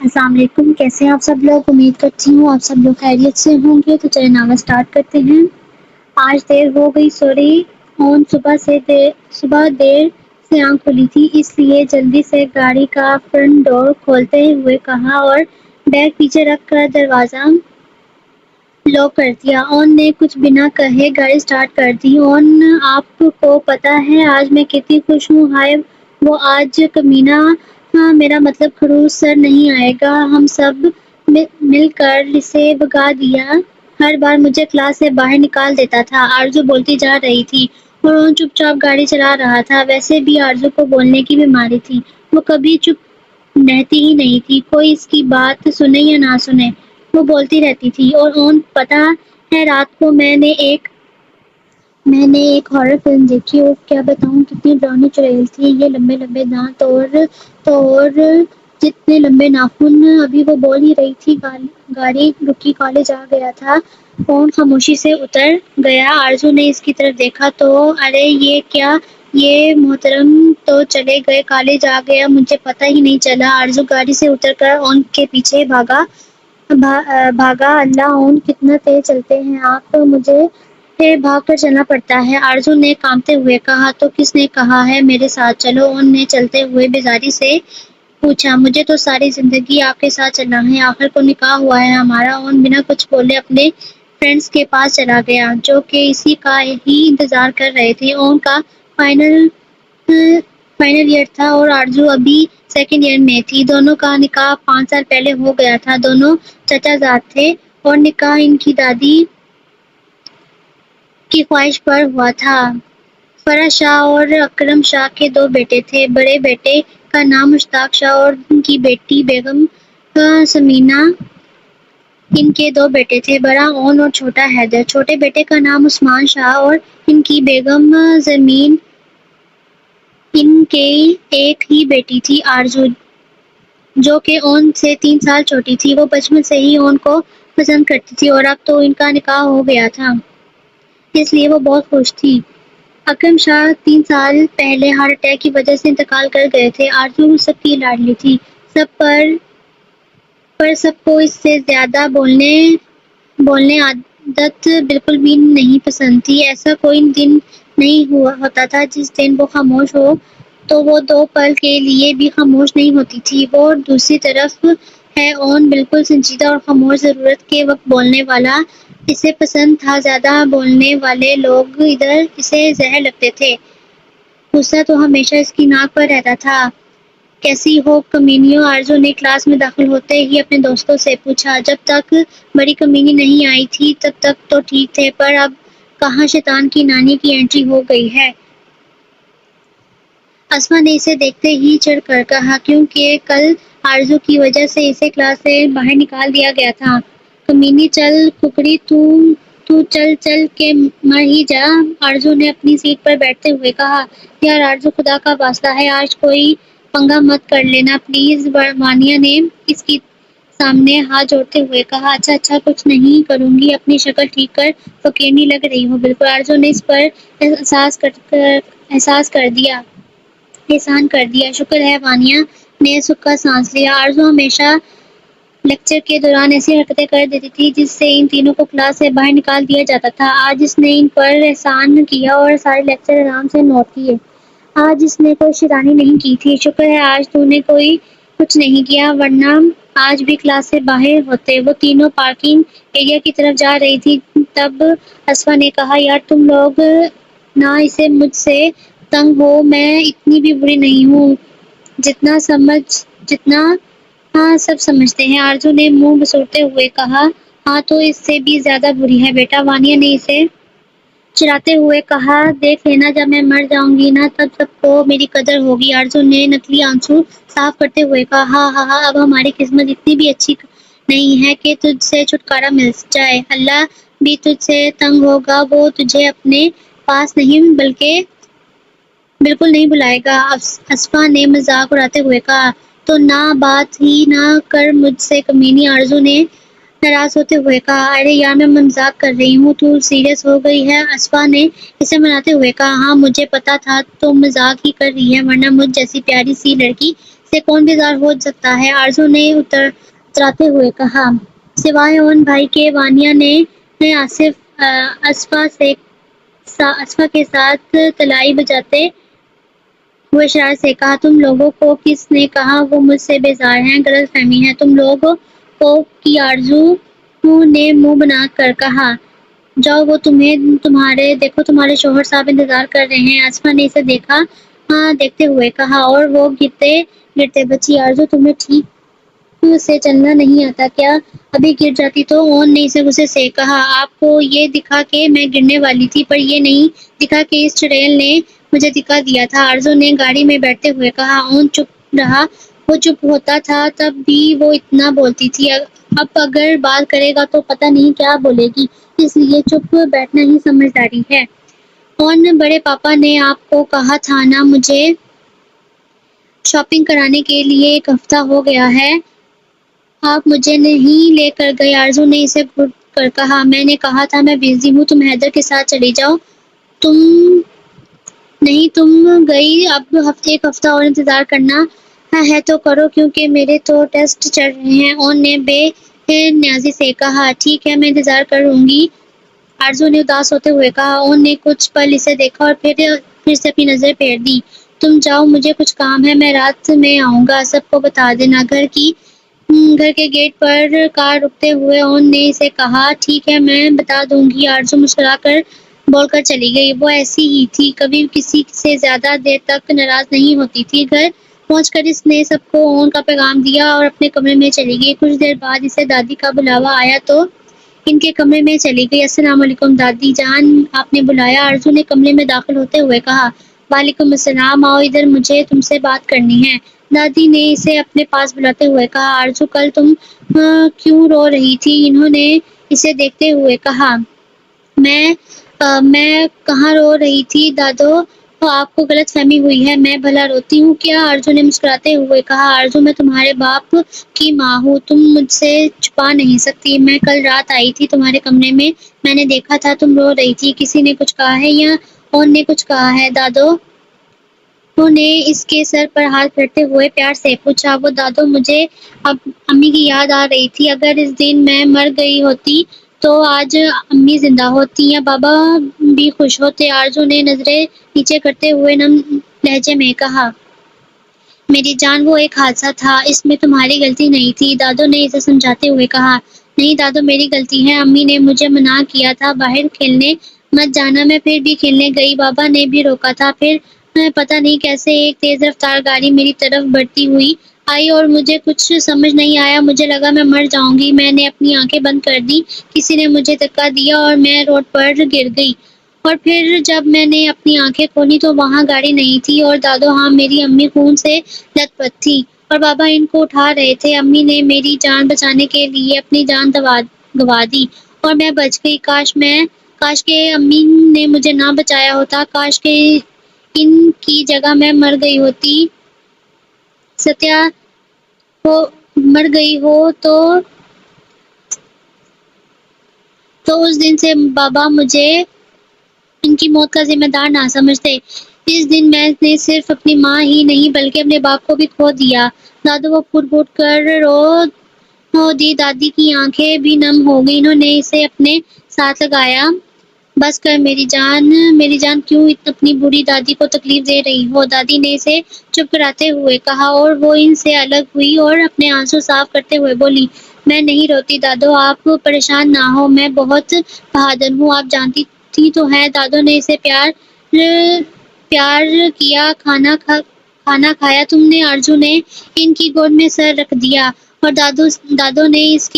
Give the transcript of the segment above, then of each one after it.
السلام علیکم، کیسے ہیں آپ سب لوگ؟ امید کرتی ہوں آپ سب لوگ خیریت سے ہوں گے۔ تو چلیں ناول سٹارٹ کرتے ہیں۔ آج دیر ہو گئی، سوری۔ اون صبح دیر سے آنکھ کھلی تھی، اس لیے جلدی سے گاڑی کا فرنٹ ڈور کھولتے ہوئے کہا اور بیگ پیچھے رکھ کر دروازہ لاک کر دیا۔ اون نے کچھ بنا کہے گاڑی سٹارٹ کر دی۔ اون، آپ کو پتہ ہے آج میں کتنی خوش ہوں؟ ہائے وہ آج کمینہ! میرا مطلب خروش سر نہیں آئے گا۔ ہم سب مل کر اسے بھگا دیا۔ ہر بار مجھے کلاس سے باہر نکال دیتا تھا۔ آرزو بولتی جا رہی تھی اور اون چپ چاپ گاڑی چلا رہا تھا۔ ویسے بھی آرزو کو بولنے کی بیماری تھی، وہ کبھی چپ رہتی ہی نہیں تھی، کوئی اس کی بات سنے یا نہ سنے وہ بولتی رہتی تھی۔ اور اون، پتہ ہے رات کو میں نے ایک ہارر فلم دیکھی، اور کیا بتاؤں کتنی ڈراؤنی چڑیل تھی۔ یہ لمبے لمبے دانت اور جتنے لمبے ناخن۔ ابھی وہ بول ہی رہی تھی گاڑی رکی، کالج آ گیا تھا۔ اون خاموشی سے اتر گیا۔ آرزو نے اس کی طرف دیکھا تو ارے یہ کیا، یہ محترم تو چلے گئے، کالج آ گیا، مجھے پتہ ہی نہیں چلا۔ آرزو گاڑی سے اتر کر اون کے پیچھے بھاگا۔ اللہ اون، کتنا تیز چلتے ہیں آپ، مجھے بھاگ کر چلنا پڑتا ہے، آرزو نے کانپتے ہوئے کہا۔ تو کس نے کہا ہے میرے ساتھ چلو؟ اون نے چلتے ہوئے بیزاری سے پوچھا۔ مجھے تو ساری زندگی آپ کے ساتھ چلنا ہے، آخر کو نکاح ہوا ہے ہمارا۔ اون بنا کچھ بولے اپنے فرینڈز کے پاس چلا گیا، جو کہ اسی کا ہی انتظار کر رہے تھے۔ اون کا فائنل ایئر تھا اور آرزو ابھی سیکنڈ ایئر میں تھی۔ دونوں کا نکاح 5 سال پہلے ہو گیا تھا، دونوں چچا زاد تھے، اور نکاح ان کی دادی کی خواہش پر ہوا تھا۔ فرح شاہ اور اکرم شاہ کے 2 بیٹے تھے، بڑے بیٹے کا نام مشتاق شاہ اور ان کی بیٹی بیگم ثمینہ۔ ان کے 2 بیٹے تھے، بڑا اون اور چھوٹا حیدر۔ چھوٹے بیٹے کا نام عثمان شاہ اور ان کی بیگم زرین۔ ان کی ایک ہی بیٹی تھی، آرزو، جو کہ اون سے 3 سال چھوٹی تھی۔ وہ بچپن سے ہی اون کو پسند کرتی تھی، اور اب تو ان کا نکاح ہو گیا تھا، اس لیے وہ بہت خوش تھی۔ اکرم شاہ 3 سال پہلے ہارٹ اٹیک کی وجہ سے انتقال کر گئے تھے۔ آرزو سب کی لاڈلی تھی، پر سب کو اس سے زیادہ بولنے عادت بالکل بھی نہیں پسند تھی۔ ایسا کوئی دن نہیں ہوتا تھا جس دن وہ خاموش ہو تو وہ 2 پل کے لیے بھی خاموش نہیں ہوتی تھی۔ وہ دوسری طرف ہے اون، بالکل سنجیدہ اور خاموش، ضرورت کے وقت بولنے والا، اسے پسند تھا زیادہ بولنے والے لوگ ادھر اسے زہر لگتے تھے۔ غصہ تو ہمیشہ اس کی ناک پر رہتا تھا۔ کیسی ہو کمینیوں؟ آرزو نے کلاس میں داخل ہوتے ہی اپنے دوستوں سے پوچھا۔ جب تک بڑی کمینی نہیں آئی تھی تب تک تو ٹھیک تھے، پر اب کہاں شیطان کی نانی کی انٹری ہو گئی ہے؟ اسما نے اسے دیکھتے ہی چڑھ کر کہا، کیونکہ کل آرزو کی وجہ سے اسے کلاس سے باہر نکال دیا گیا تھا۔ کمینی، چل ککڑی، تو چل کے مر ہی جا، آرزو نے اپنی سیٹ پر بیٹھتے ہوئے کہا۔ یار آرزو، خدا کا واسطہ ہے آج کوئی پنگا مت کر لینا پلیز، وانیہ نے اس کے سامنے ہاتھ جوڑتے ہوئے کہا۔ اچھا کچھ نہیں کروں گی، اپنی شکل ٹھیک کر، فقیرنی لگ رہی ہو بالکل، آرزو نے اس پر احسان کر دیا۔ شکر ہے، وانیہ نے سکھ کا سانس لیا۔ آرزو ہمیشہ لیکچر کے دوران ایسی حرکتیں کر دیتی تھی جس سے ان تینوں کو کلاس سے باہر نکال دیا جاتا تھا۔ آج اس نے ان پر احسان کیا اور سارے لیکچر آرام سے نوٹ کیے۔ آج اس نے کوئی شیطانی نہیں کی تھی۔ شکر ہے آج تو نے کچھ نہیں کیا، ورنہ آج بھی کلاس سے باہر ہوتے۔ وہ تینوں پارکنگ ایریا کی طرف جا رہی تھی، تب اسما نے کہا، یار تم لوگ نہ اسے مجھ سے تنگ ہو، میں اتنی بھی بری نہیں ہوں جتنا سب سمجھتے ہیں۔ آرزو نے منہ بسوڑتے ہوئے کہا، ہاں تو اس سے بھی زیادہ بری ہے بیٹا، وانیہ نے اسے چراتے ہوئے کہا۔ دیکھ لینا جب میں مر جاؤں گی نا، تب سب کو میری قدر ہوگی، آرزو نے نکلی آنسو صاف کرتے ہوئے کہا۔ ہاں، اب ہماری قسمت اتنی بھی اچھی نہیں ہے کہ تجھ سے چھٹکارا مل جائے، اللہ بھی تجھ سے تنگ ہوگا، وہ تجھے اپنے پاس نہیں بالکل نہیں بلائے گا، اسما نے مذاق اڑاتے ہوئے کہا۔ تو نہ بات ہی نہ کر مجھ سے کمینی، آرزو نے ناراض ہوتے ہوئے کہا۔ ارے یار میں مذاق کر رہی ہوں، تو سیریس ہو گئی ہے، اسما نے اسے مناتے ہوئے کہا۔ ہاں مجھے پتا تھا تم مذاق ہی کر رہی ہے، ورنہ مجھ جیسی پیاری سی لڑکی سے کون بیزار ہو سکتا ہے؟ آرزو نے اتراتے ہوئے کہا۔ سوائے اون بھائی کے، وانیہ نے اسفا کے ساتھ تلائی بجاتے ہوئے شرارت سے کہا، تم لوگوں کو کس نے کہا وہ مجھ سے بیزار ہیں؟ غلط فہمی ہے تم لوگوں کو کی آرزو نے منہ بنا کر کہا۔ جاؤ، وہ دیکھو تمہارے شوہر صاحب انتظار کر رہے ہیں۔ اسفا نے اسے دیکھتے ہوئے کہا اور وہ گرتے بچی آرزو، تمہیں ٹھیک سے چلنا نہیں آتا کیا؟ ابھی گر جاتی تو؟ اون نے اسے غصے سے کہا۔ آپ کو یہ دکھا کہ میں گرنے والی تھی، پر یہ نہیں دکھا کہ اس چڑیل نے مجھے دھکا دیا تھا، آرزو نے گاڑی میں بیٹھتے ہوئے کہا۔ اون چپ رہا۔ وہ چپ ہوتا تھا تب بھی وہ اتنا بولتی تھی، اب اگر بات کرے گا تو پتہ نہیں کیا بولے گی، اس لیے چپ بیٹھنا ہی سمجھداری ہے۔ اون، بڑے پاپا نے آپ کو کہا تھا نا مجھے شاپنگ کرانے کے لیے 1 ہفتہ ہو گیا ہے، آپ مجھے نہیں لے کر گئے؟ آرزو نے اسے گھور کر کہا۔ میں نے کہا تھا میں بزی ہوں، تم حیدر کے ساتھ چلی جاؤ۔ تم گئی، اب 1 ہفتہ اور انتظار کرنا ہے تو کرو، کیونکہ میرے تو ٹیسٹ چل رہے ہیں، اون نے بے نیازی سے کہا۔ ٹھیک ہے، میں انتظار کروں گی، آرزو نے اداس ہوتے ہوئے کہا۔ اون نے کچھ پل اسے دیکھا اور پھر سے اپنی نظر پھیر دی۔ تم جاؤ، مجھے کچھ کام ہے، میں رات میں آؤں گا، سب کو بتا دینا۔ گھر کے گیٹ پر کار رکتے ہوئے اون نے اسے کہا۔ ٹھیک ہے، میں بتا دوں گی، آرزو مسکرا کر بول کر چلی گئی۔ وہ ایسی ہی تھی، کبھی کسی سے زیادہ دیر تک ناراض نہیں ہوتی تھی۔ گھر پہنچ کر اس نے سب کو اون کا پیغام دیا اور اپنے کمرے میں چلی گئی۔ کچھ دیر بعد اسے دادی کا بلاوا آیا تو ان کے کمرے میں چلی گئی۔ السلام علیکم دادی جان، آپ نے بلایا؟ آرزو نے کمرے میں داخل ہوتے ہوئے کہا۔ وعلیکم السلام، آؤ ادھر، مجھے تم سے بات کرنی ہے، دادی نے اسے اپنے پاس بلاتے ہوئے کہا۔ آرزو، کل تم کیوں رو رہی تھی؟ انہوں نے اسے دیکھتے ہوئے کہا۔ میں کہاں رو رہی تھی دادو، آپ کو غلط فہمی ہوئی ہے، میں بھلا روتی ہوں کیا؟ آرزو نے مسکراتے ہوئے کہا۔ آرزو، میں تمہارے باپ کی ماں ہوں، تم مجھ سے چھپا نہیں سکتی، میں کل رات آئی تھی تمہارے کمرے میں نے دیکھا تھا تم رو رہی تھی، کسی نے کچھ کہا ہے یا اون نے کچھ کہا ہے؟ دادو نے اس کے سر پر ہاتھ پھیرتے ہوئے پیار سے پوچھا۔ وہ دادو، مجھے اب امی کی یاد آ رہی تھی، اگر اس دن میں مر گئی ہوتی تو آج امی زندہ ہوتی یا بابا بھی خوش ہوتے، آرزو نے نظریں نیچے کرتے ہوئے نم لہجے میں کہا۔ میری جان، وہ ایک حادثہ تھا، اس میں تمہاری غلطی نہیں تھی، دادو نے اسے سمجھاتے ہوئے کہا۔ نہیں دادو، میری غلطی ہے، امی نے مجھے منع کیا تھا باہر کھیلنے مت جانا، میں پھر بھی کھیلنے گئی، بابا نے بھی روکا تھا، پھر پتہ نہیں کیسے ایک تیز رفتار گاڑی میری طرف بڑھتی ہوئی آئی اور مجھے کچھ سمجھ نہیں آیا، مجھے لگا میں مر جاؤں گی، میں نے اپنی آنکھیں بند کر دی، کسی نے مجھے دھکا دیا اور میں روڈ پر گر گئی، اور پھر جب میں نے اپنی آنکھیں کھولی تو وہاں گاڑی نہیں تھی، اور دادو ہاں، میری امی خون سے لت پت تھی اور بابا ان کو اٹھا رہے تھے، امی نے میری جان بچانے کے لیے اپنی جان گنوا دی اور میں بچ گئی، کاش کہ امی نے مجھے نہ بچایا ہوتا، کاش کہ ان کی جگہ میں مر گئی ہوتی، ستیا مر گئی ہو تو اس دن سے بابا مجھے ان کی موت کا ذمہ دار نہ سمجھتے، اس دن میں نے صرف اپنی ماں ہی نہیں بلکہ اپنے باپ کو بھی کھو دیا، دادو وہ پھوٹ پھوٹ کر رو دی، دادی کی آنکھیں بھی نم ہو گئی، انہوں نے اسے اپنے ساتھ لگایا۔ بس کر میری جان، کیوں اپنی بوڑھی دادی کو تکلیف دے رہی ہو؟ دادی نے اسے چپ کراتے ہوئے کہا اور وہ ان سے الگ ہوئی اور اپنے آنسو صاف کرتے ہوئے بولی۔ میں نہیں روتی دادو، آپ پریشان نہ ہو، میں بہت بہادر ہوں، آپ جانتی تو ہیں، دادو نے اسے پیار کیا۔ کھانا کھایا تم نے؟ آرزو نے ان کی گود میں سر رکھ دیا اور دادو نے اس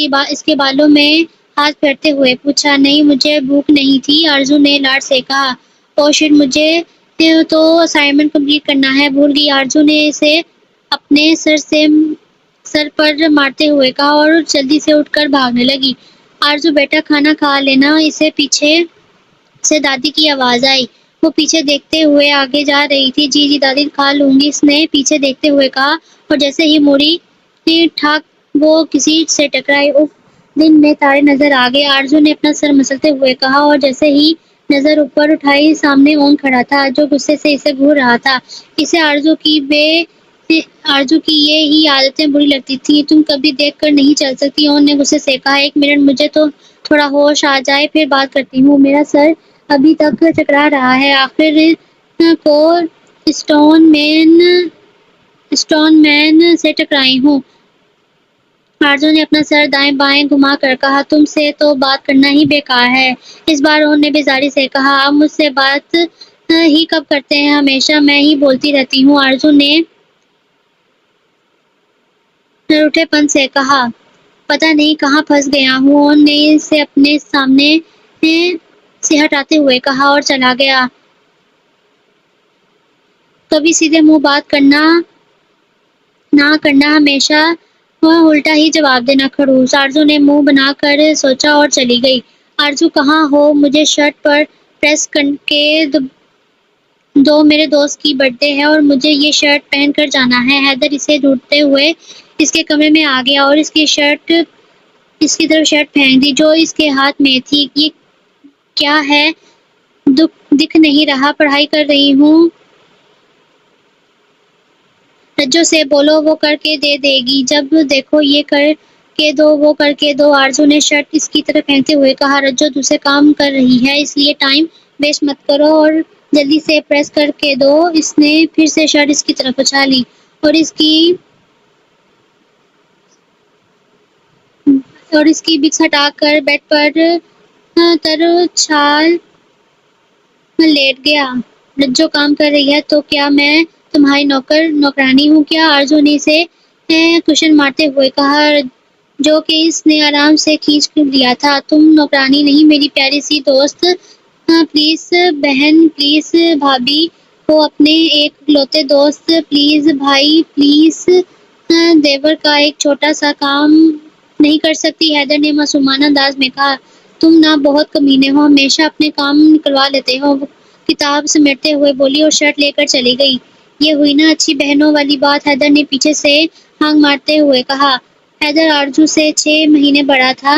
کے بالوں میں ہاتھ پھیرتے ہوئے پوچھا۔ نہیں، مجھے بھوک نہیں تھی، آرزو نے لاڈ سے کہا۔ او شٹ، مجھے تو اسائنمنٹ کمپلیٹ کرنا ہے، بھول گئی، آرزو نے اسے اپنے سر پر مارتے ہوئے کہا اور جلدی سے اٹھ کر بھاگنے لگی۔ آرزو بیٹا، کھانا کھا لینا، اسے پیچھے سے دادی کی آواز آئی، وہ پیچھے دیکھتے ہوئے آگے جا رہی تھی۔ جی دادی، کھا لوں گی، اس نے پیچھے دیکھتے ہوئے کہا اور جیسے ہی موڑی ٹھاک وہ کسی سے ٹکرائی۔ اف، دن میں تارے نظر آ گئے، آرزو نے اپنا سر مسلتے ہوئے کہا اور جیسے ہی نظر اوپر اٹھائی سامنے اون کھڑا تھا جو غصے سے اسے گھور رہا تھا، اسے آرزو کی بے آرزو کی یہ ہی عادتیں بری لگتی تھیں. تم کبھی دیکھ کر نہیں چل سکتی. اون نے غصے سے کہا. 1 منٹ, مجھے تو تھوڑا ہوش آ جائے پھر بات کرتی ہوں. میرا سر ابھی تک ٹکرا رہا ہے. آخر کو اسٹون مین سے ٹکرائی ہوں. آرزو نے اپنا سر دائیں بائیں گھما کر کہا. تم سے تو بات کرنا ہی بیکار ہے. اس بار اون نے بیزاری سے کہا. آپ مجھ سے بات ہی کب کرتے ہیں؟ ہمیشہ میں ہی بولتی رہتی ہوں. آرزو نے روٹھے پن سے کہا. پتہ نہیں کہاں پھنس گیا ہوں. اون نے اسے اپنے سامنے سے ہٹاتے ہوئے کہا اور چلا گیا. کبھی سیدھے منہ بات نہ کرنا, ہمیشہ الٹا ہی جواب دینا. خڑوس. آرزو نے منہ بنا کر سوچا اور چلی گئی. آرزو کہاں ہو؟ مجھے شرٹ پر پریس کے دو. میرے دوست کی برتھ ڈے ہے اور مجھے یہ شرٹ پہن کر جانا ہے. حیدر اسے ڈھونڈتے ہوئے اس کے کمرے میں آ گیا اور اس کی طرف شرٹ پھینک دی جو اس کے ہاتھ میں تھی. یہ کیا ہے؟ دکھ نہیں رہا؟ پڑھائی کر رہی ہوں. رجو سے بولو, وہ کر کے دے دے گی. جب دیکھو یہ کر کے دو, وہ کر کے دو. آرزو نے شرٹ اس کی طرف پھینکتے ہوئے کہا. رجو دوسرے کام کر رہی ہے اس لیے ٹائم ویسٹ مت کرو اور جلدی سے پریس کر کے دو. اس نے پھر سے شرٹ اس کی طرف اچھالی اور اس کی بکس ہٹا کر بیڈ پر تر چھال لیٹ گیا. رجو کام کر رہی ہے تو کیا میں تمہاری نوکرانی ہوں کیا؟ آرزو نے اسے کوشچن مارتے ہوئے کہا جو کہ اس نے آرام سے کھینچ لیا تھا. تم نوکرانی نہیں میری پیاری سی دوست. پلیز بہن, پلیز بھابھی کو اپنے ایک لوتے دوست, پلیز بھائی, پلیز دیور کا ایک چھوٹا سا کام نہیں کر سکتی؟ حیدر نے معصومانہ انداز میں کہا. تم نہ بہت کمینے ہو, ہمیشہ اپنے کام نکلوا لیتے ہو. کتاب سمیٹتے ہوئے بولی اور شرٹ لے کر چلی گئی. یہ ہوئی نا اچھی بہنوں والی بات؟ حیدر نے پیچھے سے ہانک مارتے ہوئے کہا. حیدر آرزو سے 6 مہینے بڑا تھا.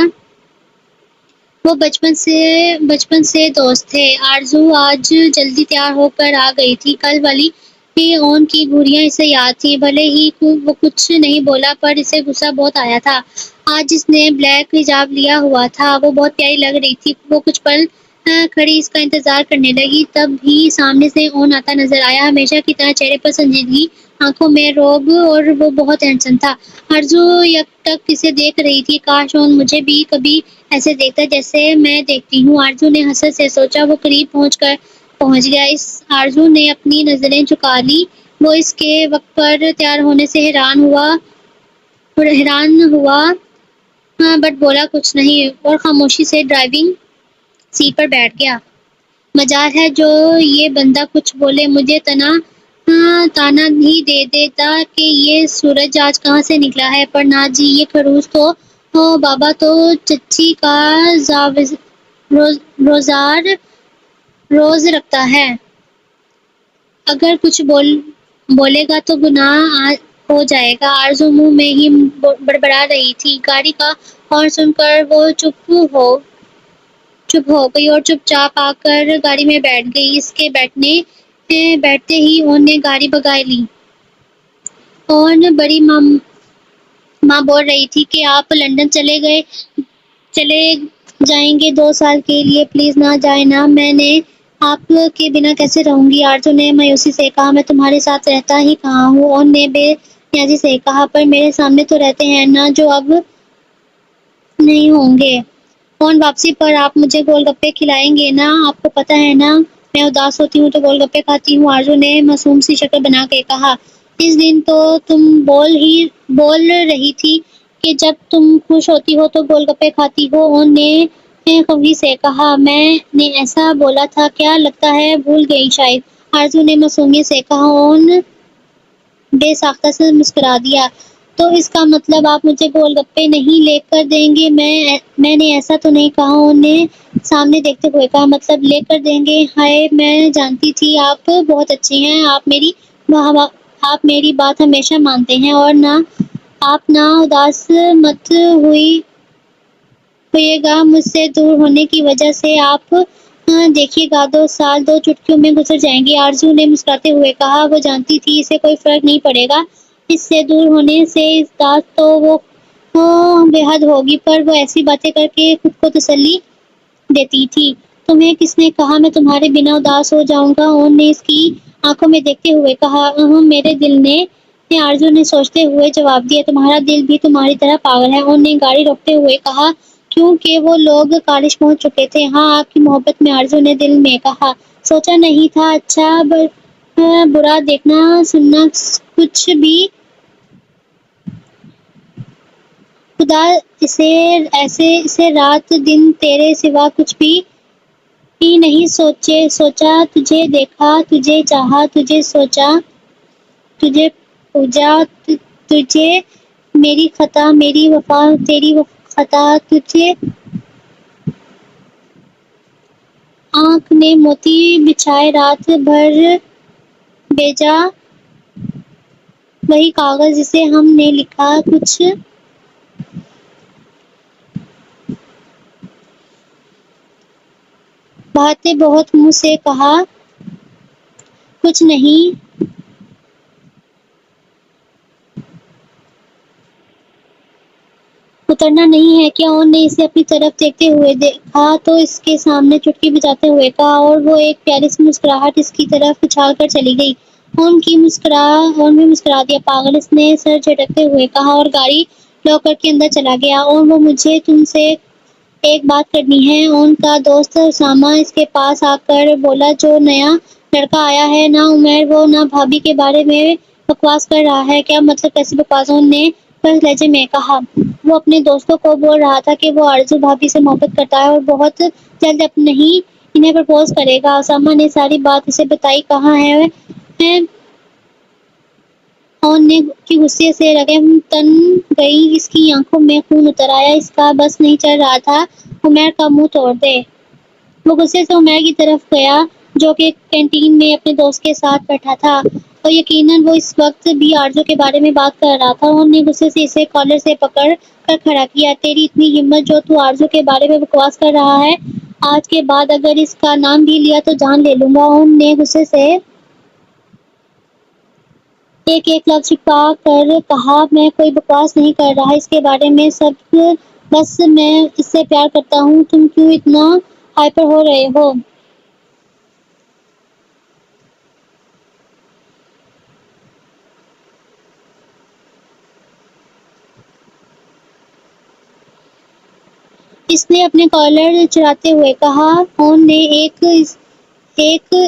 وہ بچپن سے دوست تھے. آرزو آج جلدی تیار ہو کر آ گئی تھی. کل والی اون کی گھوریاں اسے یاد تھیں. بھلے ہی وہ کچھ نہیں بولا پر اسے غصہ بہت آیا تھا. آج جس نے بلیک حجاب لیا ہوا تھا وہ بہت پیاری لگ رہی تھی. وہ کچھ پل کھڑی اس کا انتظار کرنے لگی. تب بھی سامنے سے اون آتا نظر آیا. ہمیشہ کی طرح چہرے پر سنجیدگی, آنکھوں میں روب, اور وہ بہت ہینڈسم تھا. آرزو یکٹک اسے دیکھ رہی تھی. کاش اون مجھے بھی کبھی ایسے دیکھتا جیسے میں دیکھتی ہوں. آرزو نے حسرت سے سوچا. وہ قریب پہنچ گیا. آرزو نے اپنی نظریں جھکا لی. وہ اس کے وقت پر تیار ہونے سے حیران ہوا بٹ بولا کچھ نہیں اور خاموشی سے ڈرائیونگ سیٹ پر بیٹھ گیا. مجال ہے جو یہ بندہ کچھ بولے. مجھے تانا ہی دے دیتا کہ یہ سورج آج کہاں سے نکلا ہے. پر نہ جی, یہ خروس تو بابا تو چچی کا روز رکھتا ہے. اگر کچھ بولے گا تو گناہ ہو جائے گا. آرزو منہ میں ہی بڑبڑا رہی تھی. گاڑی کا ہارن سن کر وہ چپ ہو گئی اور چپ چاپ آ کر گاڑی میں بیٹھ گئی. اس کے بیٹھتے ہی اون نے گاڑی بھگا لی. اون بڑی ماں بول رہی تھی کہ آپ لندن چلے جائیں گے 2 سال کے لیے. پلیز نہ جائیں نا, میں نے آپ کے بنا کیسے رہوں گی؟ آرزو نے مایوسی سے کہا. میں تمہارے ساتھ رہتا ہی کہاں ہوں, اون نے بے نیازی سے کہا. پر میرے سامنے تو رہتے ہیں نا, جو اب نہیں ہوں گے. اون واپسی پر آپ مجھے گول گپے کھلائیں گے نا؟ آپ کو پتہ ہے نا میں اداس ہوتی ہوں تو گول گپے کھاتی ہوں. آرزو نے معصوم سی شکل بنا کے کہا. اس دن تو تم بول رہی تھی کہ جب تم خوش ہوتی ہو تو گول گپے کھاتی ہو. اون نے خفگی سے کہا. میں نے ایسا بولا تھا کیا؟ لگتا ہے بھول گئی شاید. آرزو نے معصومیت سے کہا. اون بے ساختہ سے مسکرا دیا. تو اس کا مطلب آپ مجھے گول گپے نہیں لے کر دیں گے؟ میں نے ایسا تو نہیں کہا. اون نے سامنے دیکھتے ہوئے کہا. مطلب لے کر دیں گے؟ ہائے, میں جانتی تھی آپ بہت اچھے ہیں. آپ میری بات ہمیشہ مانتے ہیں. اور آپ نہ اداس مت ہوئیے گا. مجھ سے دور ہونے کی وجہ سے آپ دیکھیے گا 2 سال 2 چٹکیوں میں گزر جائیں گے، آرزو نے مسکراتے ہوئے کہا۔ وہ جانتی تھی اسے کوئی فرق نہیں پڑے گا اس سے دور ہونے سے، اس رات تو وہ بے حد ہوگی، پر وہ ایسی باتیں کر کے خود کو تسلی دیتی تھی۔ تمہیں کس نے کہا میں تمہارے بنا اداس ہو جاؤں گا؟ اون نے اس کی آنکھوں میں دیکھتے ہوئے کہا۔ میرے دل نے، آرزو نے سوچتے ہوئے جواب دیا۔ تمہارا دل بھی تمہاری طرح پاگل ہے، اون نے گاڑی روکتے ہوئے کہا، کیونکہ وہ لوگ کالج پہنچ چکے تھے۔ ہاں، آپ کی محبت میں، آرزو نے دل میں کہا۔ سوچا نہیں تھا، اچھا برا دیکھنا سننا کچھ بھی، خدا اسے رات دن تیرے سوا کچھ بھی ہی نہیں سوچا، تجھے دیکھا، تجھے چاہا، تجھے سوچا، تجھے پوجا، تجھے میری خطا میری وفا تیری خطا، تجھے آنکھ نے موتی بچھائے رات بھر بھیجا وہی کاغذ جسے ہم نے لکھا کچھ باتیں بہت منہ سے کہا کچھ نہیں اترنا نہیں ہے کیا؟ اون نے اسے اپنی طرف دیکھتے ہوئے دیکھا تو اس کے سامنے چٹکی بجاتے ہوئے کہا، اور وہ ایک پیاری سی مسکراہٹ اس کی طرف اچھال کر چلی گئی۔ اون بھی مسکرا دیا۔ پاگل، اس نے سر جھٹکتے ہوئے کہا، اور گاڑی لاکر کے اندر چلا گیا۔ اور وہ مجھے تم سے ایک بات کرنی ہے۔ اون کا دوست اسامہ اس کے پاس آ کر بولا، جو نیا لڑکا آیا ہے نہ عمیر، وہ نہ بھابھی کے بارے میں بکواس کر رہا ہے۔ کیا مطلب؟ کیسی بکواس؟ اون نے پست لہجے میں کہا۔ وہ اپنے دوستوں کو بول رہا تھا کہ وہ آرزو بھابھی سے محبت کرتا ہے اور بہت جلد انہیں پرپوز کرے گا۔ اسامہ نے ساری بات اسے بتائی۔ کہاں ہے؟ اون کی غصے سے رگیں تن گئی، اس کی آنکھوں میں خون اتر آیا۔ اس کا بس نہیں چل رہا تھا عمیر کا منہ توڑ دے۔ وہ غصے سے عمیر کی طرف گیا جو کہ کینٹین میں اپنے دوست کے ساتھ بیٹھا تھا، اور یقیناً وہ اس وقت بھی آرزو کے بارے میں بات کر رہا تھا۔ اون نے غصے سے اسے کالر سے پکڑ کر کھڑا کیا۔ تیری اتنی ہمت جو تو آرزو کے بارے میں بکواس کر رہا ہے؟ آج کے بعد اگر اس کا نام بھی لیا تو جان لے لوں گا۔ اون نے غصے سے ایک لفظ چھپا کر کہا، میں کوئی بکواس نہیں کر رہا اس کے بارے میں، سب بس میں اس سے پیار کرتا ہوں۔ تم کیوں اتنا ہائپر ہو رہے ہو؟ اس نے اپنے کالر چراتے ہوئے کہا۔ اون نے ایک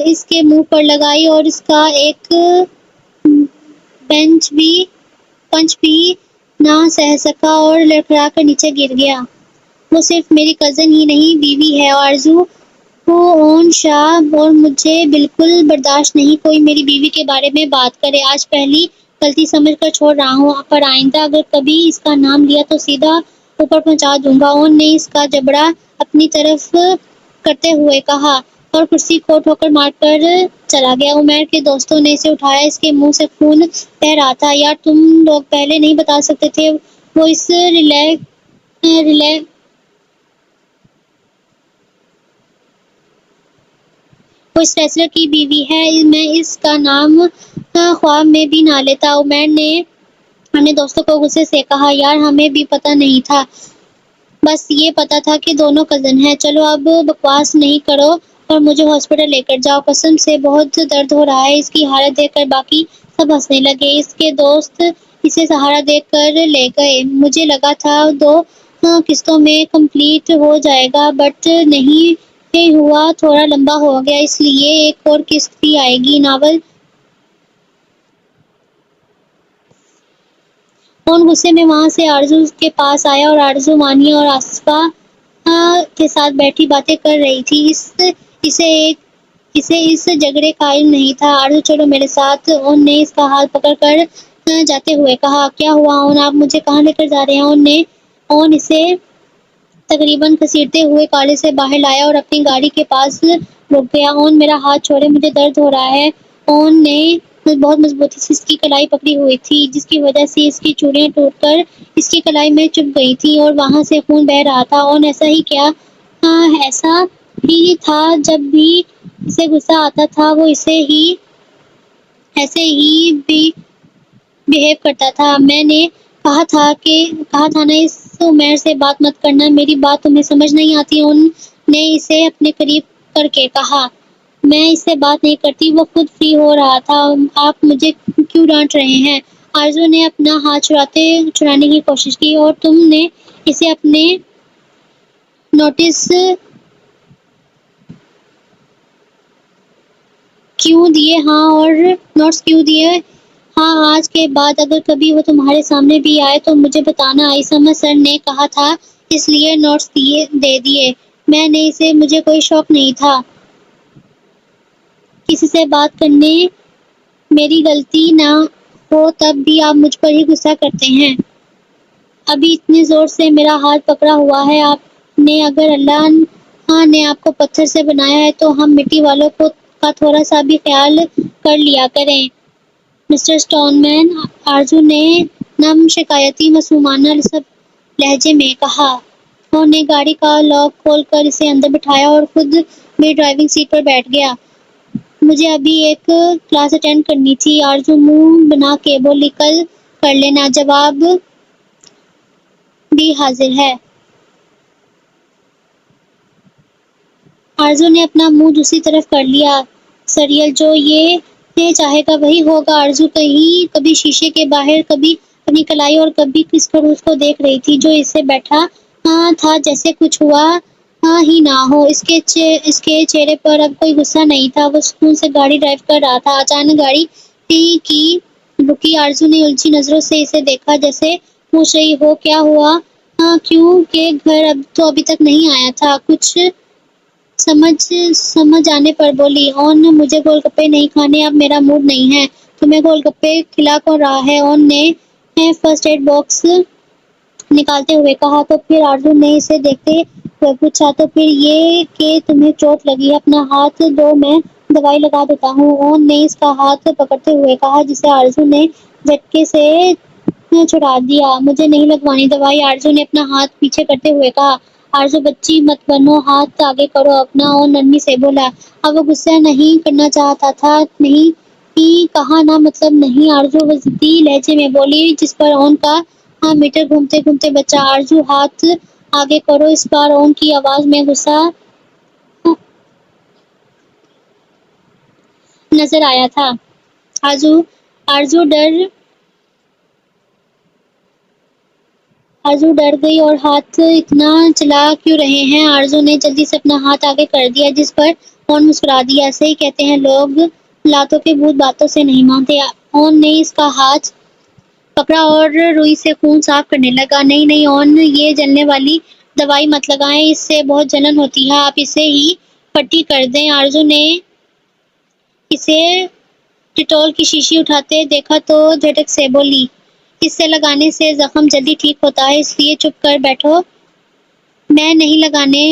اس کے منہ پر لگائی اور اس کا ایک پنچ بھی نہ سہ سکا اور لڑکھڑا کر نیچے گر گیا۔ وہ صرف میری کزن ہی نہیں، بیوی ہے آرزو اون شاہ، اور مجھے بالکل برداشت نہیں کوئی میری بیوی کے بارے میں بات کرے۔ آج پہلی غلطی سمجھ کر چھوڑ رہا ہوں، پر آئندہ اگر کبھی اس کا نام لیا تو سیدھا اوپر پہنچا دوں گا۔ اون نے اس کا جبڑا اپنی طرف کرتے ہوئے کہا، اور کرسی کو ٹھوکر مار کر چلا گیا۔ عمیر کے دوستوں نے اسے اٹھایا، اس کے منہ سے خون بہہ رہا تھا۔ یار تم لوگ پہلے نہیں بتا سکتے تھے؟ وہ اس ریسلر کی بیوی ہے، میں اس کا نام خواب میں بھی نہ لیتا۔ عمیر نے اپنے دوستوں کو غصے سے کہا، یار ہمیں بھی پتہ نہیں تھا، بس یہ پتہ تھا کہ دونوں کزن ہیں۔ چلو اب بکواس نہیں کرو اور مجھے ہاسپٹل لے کر جاؤ، قسم سے بہت درد ہو رہا ہے۔ اس کی حالت دیکھ کر باقی سب ہنسنے لگے۔ اس کے دوست اسے سہارا دے کر لے گئے۔ مجھے لگا تھا 2 قسطوں میں کمپلیٹ ہو جائے گا، بٹ نہیں ہوا، تھوڑا لمبا ہو گیا، اس لیے ایک اور قسط بھی آئے گی۔ ناول اون غصے میں وہاں سے آرزو کے پاس آیا اور آرزو مانی اور آصفہ کے ساتھ بیٹھی باتیں کر رہی تھی۔ اسے اس جھگڑے کا علم نہیں تھا۔ آرزو چلو میرے ساتھ، اون نے اس کا ہاتھ پکڑ کر جاتے ہوئے کہا۔ کیا ہوا اون؟ آپ مجھے کہاں لے کر جا رہے ہیں؟ اون اسے تقریباً گھسیٹتے ہوئے کالج سے باہر لایا اور اپنی گاڑی کے پاس رک گیا۔ اون میرا ہاتھ چھوڑیں، مجھے درد ہو رہا ہے۔ اون نے بہت مضبوطی سے اس کی کلائی پکڑی ہوئی تھی، جس کی وجہ سے اس کی چوڑیاں ٹوٹ کر اس کی کلائی میں چبھ گئی تھیں اور وہاں سے خون بہہ رہا تھا۔ اون ایسا ہی کیا؟ ایسا ہی تھا، جب بھی اسے غصہ آتا تھا وہ ایسے ہی بھی بہیو کرتا تھا۔ میں نے کہا تھا نا اس عمر سے بات مت کرنا، میری بات تمہیں سمجھ نہیں آتی؟ ان نے اسے اپنے قریب کر کے کہا۔ میں اس سے بات نہیں کرتی، وہ خود فری ہو رہا تھا۔ آپ مجھے کیوں ڈانٹ رہے ہیں؟ آرزو نے اپنا ہاتھ چھڑانے کی کوشش کی۔ اور تم نے اسے اپنے نوٹس کیوں دیے؟ ہاں، آج کے بعد اگر کبھی وہ تمہارے سامنے بھی آئے تو مجھے بتانا، عصمت سر نے کہا تھا، اس لیے نوٹس دے دیے۔ میں نے اسے، مجھے کوئی شوق نہیں تھا کسی سے بات کرنے، میری غلطی نہ ہو تب بھی آپ مجھ پر ہی غصہ کرتے ہیں۔ ابھی اتنی زور سے میرا ہاتھ پکڑا ہوا ہے آپ نے، اگر اللہ نے آپ کو پتھر سے بنایا ہے تو ہم مٹی والوں کا تھوڑا سا بھی خیال کر لیا کریں۔ مسٹر اسٹون مین، آرزو نے نم شکایتی معصومانہ لہجے میں کہا۔ انہوں نے گاڑی کا لاک کھول کر اسے اندر بٹھایا اور خود بھی ڈرائیونگ سیٹ پر بیٹھ گیا۔ مجھے ابھی ایک کلاس اٹینڈ کرنی تھی، آرزو منہ بنا کے بولی۔ کل کر لینا، جواب بھی حاضر ہے۔ آرزو نے اپنا منہ دوسری طرف کر لیا۔ سریل، جو یہ چاہے گا وہی ہوگا۔ آرزو کبھی شیشے کے باہر، کبھی اپنی کلائی اور کبھی اس خروش کو دیکھ رہی تھی جو اس سے بیٹھا تھا جیسے کچھ ہوا ہی نہ ہو۔ اس کے چہرے پر اب کوئی غصہ نہیں تھا، وہ سکون سے گاڑی ڈرائیو کر رہا تھا۔ اچانک گاڑی کی رکی۔ آرزو نے الجھی نظروں سے اسے دیکھا، جیسے پوچھ رہی ہو کیا ہوا، کیوں کہ گھر تو ابھی تک نہیں آیا تھا۔ کچھ سمجھ آنے پر بولی، اون مجھے گول گپے نہیں کھانے، اب میرا موڈ نہیں ہے۔ تمہیں گول گپے کھلا کون رہا ہے؟ اون نے فرسٹ ایڈ باکس نکالتے ہوئے کہا۔ تو پھر؟ آرزو نے اسے دیکھتے ہوئے پوچھا۔ تو پھر یہ کہ تمہیں چوٹ لگی ہے، اپنا ہاتھ دو، میں دوائی لگا دیتا ہوں۔ اون نے اس کا ہاتھ پکڑتے ہوئے کہا، جسے آرزو نے جھٹکے سے چھڑا دیا۔ مجھے نہیں لگوانی دوائی، آرزو نے اپنا ہاتھ پیچھے کرتے ہوئے کہا۔ آرزو بچی مت بنو، ہاتھ آگے کرو اپنا، اون نرمی سے بولا۔ اب وہ غصہ نہیں کرنا چاہتا تھا۔ نہیں کہا نا، مطلب نہیں، آرزو وہ ضدی لہجے میں بولی، جس پر اون کا میٹر گھومتے گھومتے بچا۔ آرزو ہاتھ آگے کرو، اس بار اون کی آواز میں غصہ نظر آیا تھا۔ آرزو ڈر گئی، اور ہاتھ اتنا چلا کیوں رہے ہیں؟ آرزو نے جلدی سے اپنا ہاتھ آگے کر دیا، جس پر اون مسکرا دیا۔ صحیح کہتے ہیں لوگ، لاتوں کے بھوت باتوں سے نہیں مانتے۔ اون نے اس کا ہاتھ پکڑا اور روئی سے خون صاف کرنے لگا۔ نہیں اون، یہ جلنے والی دوائی مت لگائیں، اس سے بہت جلن ہوتی ہے، آپ اسے ہی پٹی کر دیں۔ آرزو نے اسے ڈیٹول کی شیشی اٹھاتے دیکھا تو جھٹک سے بولی، اس سے لگانے سے زخم جلدی ٹھیک ہوتا ہے، اس لیے چپ کر بیٹھو۔ میں نہیں لگانے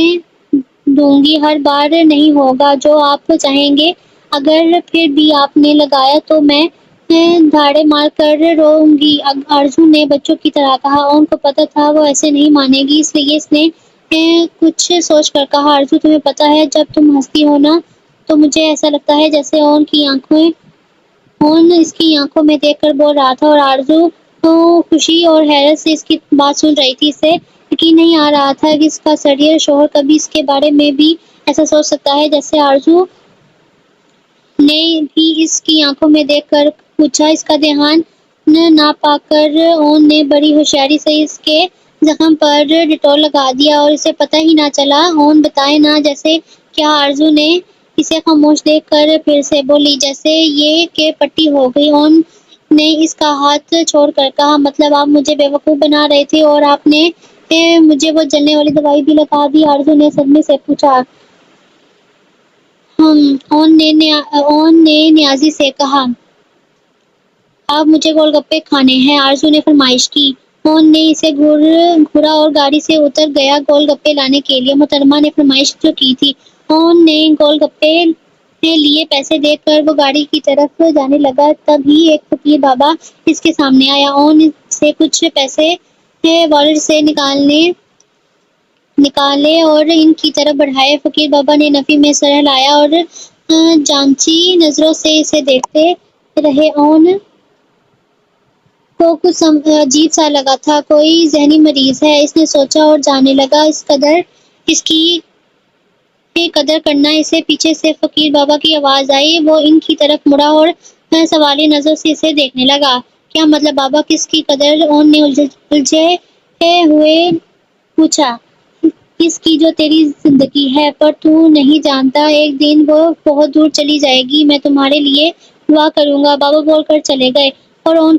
دوں گی، ہر بار نہیں ہوگا جو آپ چاہیں گے۔ اگر پھر بھی آپ نے لگایا تو میں دھاڑے مار کر روؤں گی، آرزو نے بچوں کی طرح کہا۔ اون کو پتا تھا وہ ایسے نہیں مانے گی، اس لیے اس نے کچھ سوچ کر کہا، آرزو تمہیں پتا ہے جب تم ہنستی ہو نا تو مجھے ایسا لگتا ہے جیسے اون اس کی آنکھوں میں دیکھ کر بول رہا تھا، اور آرزو خوشی اور حیرت سے اس کی بات سن رہی تھی۔ اسے یقین نہیں آ رہا تھا کہ اس کا سریل شوہر کبھی اس کے بارے میں بھی ایسا سوچ سکتا ہے جیسے آرزو نے بھی اس کی آنکھوں میں دیکھ کر پوچھا۔ اس کا دھیان نہ پا کر اون نے بڑی ہوشیاری سے اس کے زخم پر ڈیٹول لگا دیا، اور اسے پتہ ہی نہ چلا۔ اون بتائے نا جیسے کیا؟ آرزو نے اسے خاموش دیکھ کر پھر سے بولی، جیسے یہ کہ پٹی ہو گئی۔ اون نے اس کا ہاتھ چھوڑ کر کہا، مطلب آپ مجھے بیوقوف بنا رہے تھے اور آپ نے مجھے وہ جلنے والی دوائی بھی لگا دی؟ آرزو نے صدمے سے پوچھا۔ اون نے نیازی سے کہا، اب مجھے گول گپے کھانے ہیں، آرزو نے فرمائش کی۔ اون نے اسے گھورا اور گاڑی سے اتر گیا گول گپے لانے کے لیے۔ محترمہ نے فرمائش جو کی تھی۔ اون نے گول گپے لیے، پیسے دے کر وہ گاڑی کی طرف جانے لگا، تب ہی ایک فقیر بابا اس کے سامنے آیا۔ اون سے کچھ پیسے والیٹ سے نکالنے نکالے اور ان کی طرف بڑھائے۔ فقیر بابا نے نفی میں سر ہلایا اور جانچی نظروں سے اسے دیکھتے رہے۔ اون کو کچھ عجیب سا لگا تھا، کوئی ذہنی مریض ہے، اس نے سوچا اور جانے لگا۔ اس کی قدر کرنا۔ اسے پیچھے سے فقیر بابا کی آواز آئی۔ وہ ان کی طرف مڑا اور سوالی نظر سے اسے دیکھنے لگا۔ کیا مطلب بابا، کس کی قدر؟ اون نے الجھے ہوئے پوچھا۔ اس کی جو تیری زندگی ہے، پر تو نہیں جانتا ایک دن وہ بہت دور چلی جائے گی۔ میں تمہارے لیے دعا کروں گا، بابا بول کر چلے گئے۔ اور ان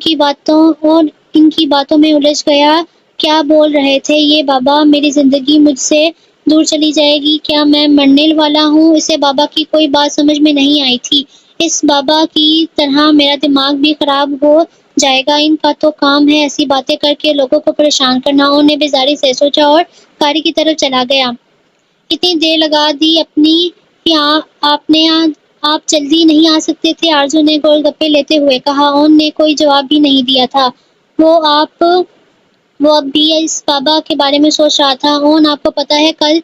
کی باتوں میں الجھ گیا۔ کیا بول رہے تھے یہ بابا؟ میری زندگی مجھ سے دور چلی جائے گی؟ کیا میں مرنے والا ہوں؟ اسے بابا کی کوئی بات سمجھ میں نہیں آئی تھی۔ اس بابا کی طرح میرا دماغ بھی خراب ہو جائے گا، ان کا تو کام ہے ایسی باتیں کر کے لوگوں کو پریشان کرنا۔ انہوں نے بیزاری سے سوچا اور گاڑی کی طرف چلا گیا۔ اتنی دیر لگا دی اپنی کہ آپ جلدی نہیں آ سکتے تھے؟ آرزو نے گول گپے لیتے ہوئے کہا۔ اون نے کوئی جواب بھی نہیں دیا تھا۔ وہ اب بھی اس بابا کے بارے میں سوچ رہا تھا۔ اون، آپ کو پتہ ہے کل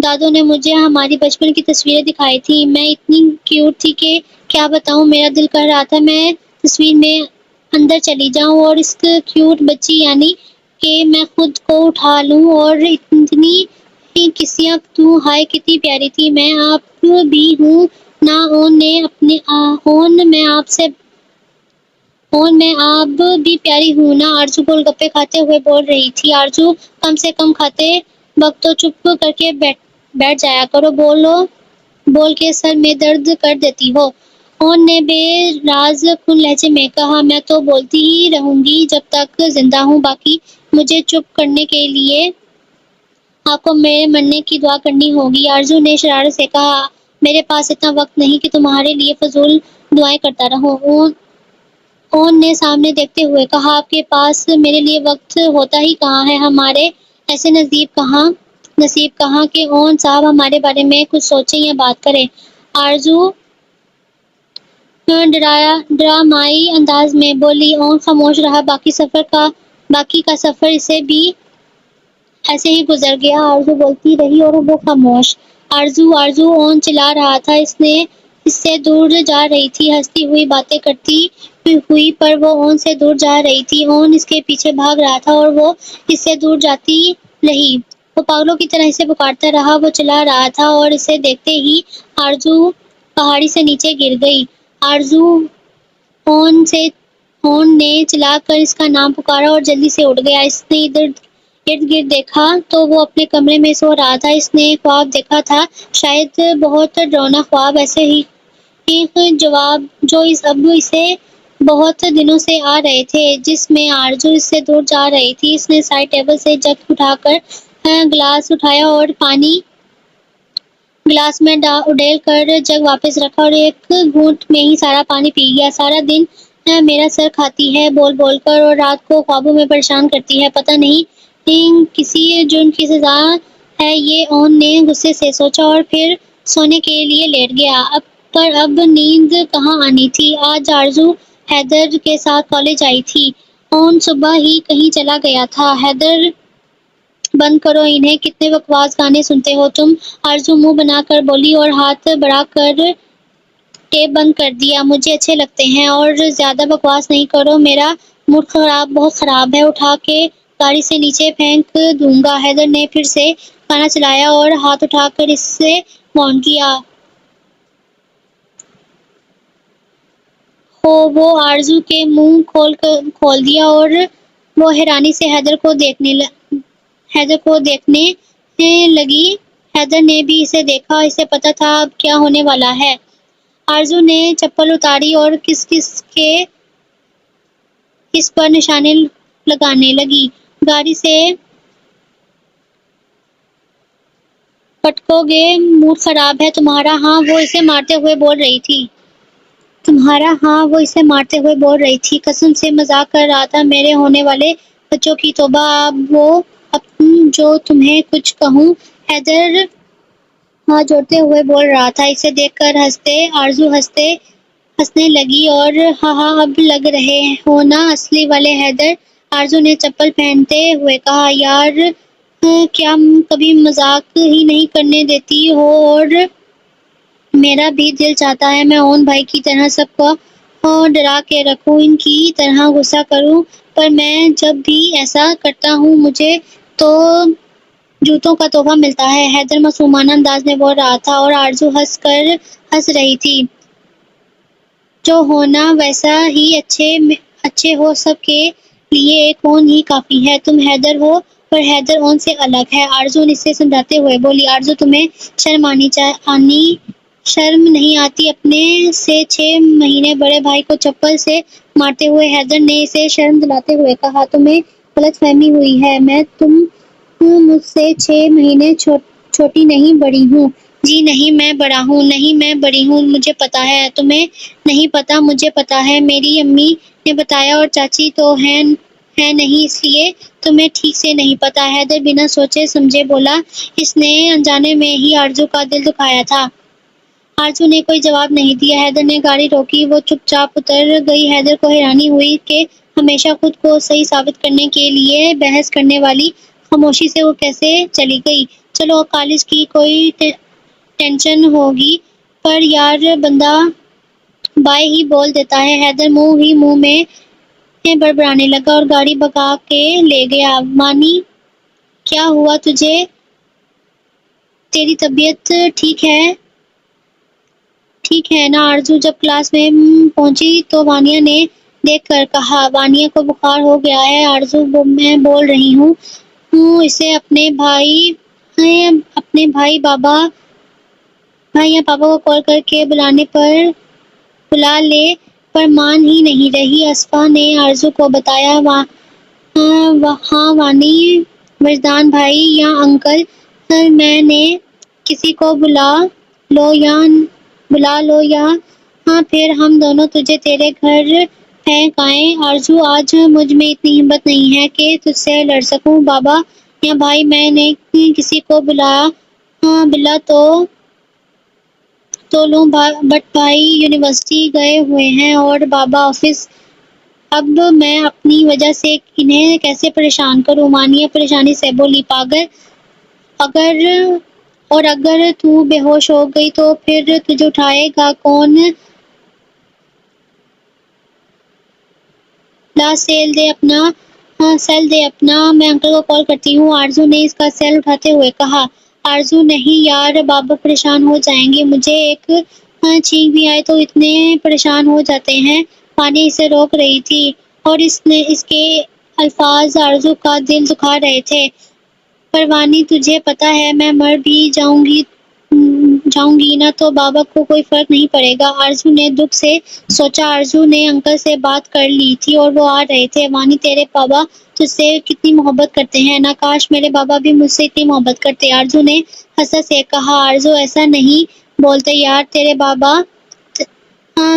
دادو نے مجھے ہماری بچپن کی تصویریں دکھائی تھی، میں اتنی کیوٹ تھی کہ کیا بتاؤں، میرا دل کر رہا تھا میں تصویر میں اندر چلی جاؤں اور اس کیوٹ بچی یعنی کہ میں خود کو اٹھا لوں اور اتنی کسیاں دوں۔ ہائے کتنی پیاری تھی میں، آپ بھی ہوں نا اون، میں آپ بھی پیاری ہوں نا؟ آرزو گول گپے کھاتے ہوئے بول رہی تھی۔ آرزو، کم سے کم کھاتے وقت تو چپ کر کے بیٹھ جایا کرو، بول کے سر میں درد کر دیتی ہو۔ اون نے بے راز کن لہجے میں کہا۔ میں تو بولتی ہی رہوں گی جب تک زندہ ہوں، باقی مجھے چپ کرنے کے لیے آپ کو میرے مرنے کی دعا کرنی ہوگی۔ آرزو نے شرارت سے کہا۔ میرے پاس اتنا وقت نہیں کہ تمہارے لیے فضول دعائیں کرتا رہوں۔ اون نے سامنے دیکھتے ہوئے کہا۔ آپ کے پاس میرے لیے وقت ہوتا ہی کہاں ہے، ہمارے ایسے نصیب کہاں کہ اون صاحب ہمارے بارے میں کچھ سوچیں یا بات کریں۔ آرزو ڈرامائی انداز میں بولی۔ اون خاموش رہا۔ باقی کا سفر اسے بھی ایسے ہی گزر گیا۔ آرزو بولتی رہی اور وہ خاموش۔ آرزو اون چلا رہا تھا، اس سے دور جا رہی تھی، ہنستی ہوئی باتیں کرتی ہوئی، پر وہ اون سے دور جا رہی تھی۔ اون اس کے پیچھے بھاگ رہا تھا اور وہ اس سے دور جاتی رہی۔ وہ پاگلوں کی طرح اسے پکارتا رہا۔ وہ چلا رہا تھا اور اسے دیکھتے ہی آرزو پہاڑی سے نیچے گر گئی۔ آرزو، اون نے چلا کر اس کا نام پکارا اور جلدی سے اٹھ گیا۔ اس نے ارد گرد دیکھا تو وہ اپنے کمرے میں سو رہا تھا۔ اس نے ایک خواب دیکھا تھا، شاید بہت ڈراؤنا خواب، ایسے ہی جواب جو اب اسے بہت دنوں سے آ رہے تھے، جس میں آرزو اس سے دور جا رہی تھی۔ اس نے سائڈ ٹیبل سے جگ اٹھا کر گلاس اٹھایا اور پانی گلاس میں ڈال کر جگ واپس رکھا اور ایک گھونٹ میں ہی سارا پانی پی گیا۔ سارا دن میرا سر کھاتی ہے بول کر اور رات کو خوابوں میں پریشان کرتی ہے، پتہ نہیں کسی جرم کی سزا ہے یہ، اون نے غصے سے سوچا اور پھر سونے کے لیے لیٹ گیا۔ پر اب نیند کہاں آنی تھی؟ آج آرزو حیدر کے ساتھ کالج آئی تھی۔ اون صبح ہی کہیں چلا گیا تھا۔ حیدر، بند کرو انہیں، کتنے بکواس گانے سنتے ہو تم؟ آرزو منہ بنا کر بولی اور ہاتھ بڑھا کر ٹیپ بند کر دیا۔ مجھے اچھے لگتے ہیں اور زیادہ بکواس نہیں کرو، میرا موڈ بہت خراب ہے، اٹھا کے گاڑی سے نیچے پھینک دوں گا۔ حیدر نے پھر سے گانا چلایا اور ہاتھ اٹھا کر اس سے وارن کیا۔ وہ آرزو کے منہ کھول دیا اور وہ حیرانی سے حیدر کو دیکھنے لگی۔ حیدر نے بھی اسے دیکھا، اسے پتا تھا اب کیا ہونے والا ہے۔ آرزو نے چپل اتاری اور کس پر نشانے لگانے لگی۔ گاڑی سے پٹکو گے، موڈ خراب ہے تمہارا؟ ہاں، وہ اسے مارتے ہوئے بول رہی تھی۔ قسم سے مذاق کر رہا تھا میرے ہونے والے بچوں کی، توبہ! اب جو تمہیں کچھ کہوں، حیدر ہاتھ جوڑتے ہوئے بول رہا تھا۔ اسے دیکھ کر آرزو ہنسنے لگی اور ہاں اب لگ رہے ہو نا اصلی والے حیدر؟ آرزو نے چپل پہنتے ہوئے کہا۔ یار کیا کبھی مذاق ہی نہیں کرنے دیتی ہو؟ اور میرا بھی دل چاہتا ہے میں اون بھائی کی طرح سب کو ڈرا کے رکھوں، ان کی طرح غصہ کروں، پر میں جب بھی ایسا کرتا ہوں مجھے تو جوتوں کا تحفہ ملتا ہے۔ حیدر معصومانہ انداز میں بول رہا تھا اور آرزو ہنس رہی تھی۔ جو ہونا ویسا ہی اچھے ہو سب کے لیے ایک اون ہی کافی ہے۔ تم حیدر ہو پر حیدر اون سے الگ ہے، آرزو نے اسے سمجھاتے ہوئے بولی۔ آرزو تمہیں شرم نہیں آتی اپنے سے 6 مہینے بڑے بھائی کو چپل سے مارتے ہوئے؟ حیدر نے اسے شرم دلاتے ہوئے کہا۔ تمہیں غلط فہمی ہوئی ہے، میں تم مجھ سے 6 مہینے چھوٹی نہیں بڑی ہوں۔ جی نہیں میں بڑا ہوں، نہیں میں بڑی ہوں، مجھے پتا ہے۔ تمہیں نہیں پتا، مجھے پتا ہے، میری امی نے بتایا، اور چاچی تو ہے نہیں، اس لیے تمہیں ٹھیک سے نہیں پتا۔ حیدر بنا سوچے سمجھے بولا۔ اس نے انجانے میں ہی آرزو کا دل دکھایا تھا۔ آرزو نے کوئی جواب نہیں دیا۔ حیدر نے گاڑی روکی، وہ چپ چاپ اتر گئی۔ حیدر کو حیرانی ہوئی کہ ہمیشہ خود کو صحیح ثابت کرنے کے لیے بحث کرنے والی خاموشی سے وہ کیسے چلی گئی۔ چلو کالج کی کوئی ٹینشن ہوگی، پر یار بندہ بائے ہی بول دیتا ہے۔ حیدر منہ ہی منہ میں بڑبڑانے لگا اور گاڑی بھگا کے لے گیا۔ وانی کیا ہوا تجھے؟ تیری طبیعت ٹھیک ہے نا؟ آرزو جب کلاس میں پہنچی تو وانیا نے دیکھ کر کہا۔ وانیا کو بخار ہو گیا ہے آرزو، میں بول رہی ہوں اسے اپنے بھائی یا پاپا کو کال کر کے بلا لے، پر مان ہی نہیں رہی۔ اصفا نے آرزو کو بتایا۔ ہاں وانی، وجدان بھائی یا انکل میں نے کسی کو بلا لو یا پھر ہم دونوں تجھے تیرے گھر پھینک آئیں۔ آرزو آج مجھ میں اتنی ہمت نہیں ہے کہ تجھ سے لڑ سکوں۔ بابا یا بھائی میں نے کسی کو بلا تو لوں، بٹ بھائی یونیورسٹی گئے ہوئے ہیں اور بابا آفس، اب میں اپنی وجہ سے انہیں کیسے پریشان کروں؟ وانیا پریشانی سے بولی۔ پاگل، اگر تو بے ہوش ہو گئی تو پھر تجھے اٹھائے گا کون؟ لا سیل دے اپنا، میں انکل کو کال کرتی ہوں، آرزو نے اس کا سیل اٹھاتے ہوئے کہا۔ آرزو نہیں یار، بابا پریشان ہو جائیں گے، مجھے ایک چھینک بھی آئے تو اتنے پریشان ہو جاتے ہیں۔ وانیا اسے روک رہی تھی اور اس کے الفاظ آرزو کا دل دکھا رہے تھے۔ پر وانی تجھے پتا ہے میں مر بھی جاؤں گی نا تو بابا کو کوئی فرق نہیں پڑے گا؟ آرزو نے دکھ سے سوچا۔ آرزو نے انکل سے بات کر لی تھی اور وہ آ رہے تھے۔ وانی تیرے بابا تجھ سے کتنی محبت کرتے ہیں نا، کاش میرے بابا بھی مجھ سے اتنی محبت کرتے، آرزو نے حسرت سے کہا۔ آرزو ایسا نہیں بولتے یار، تیرے بابا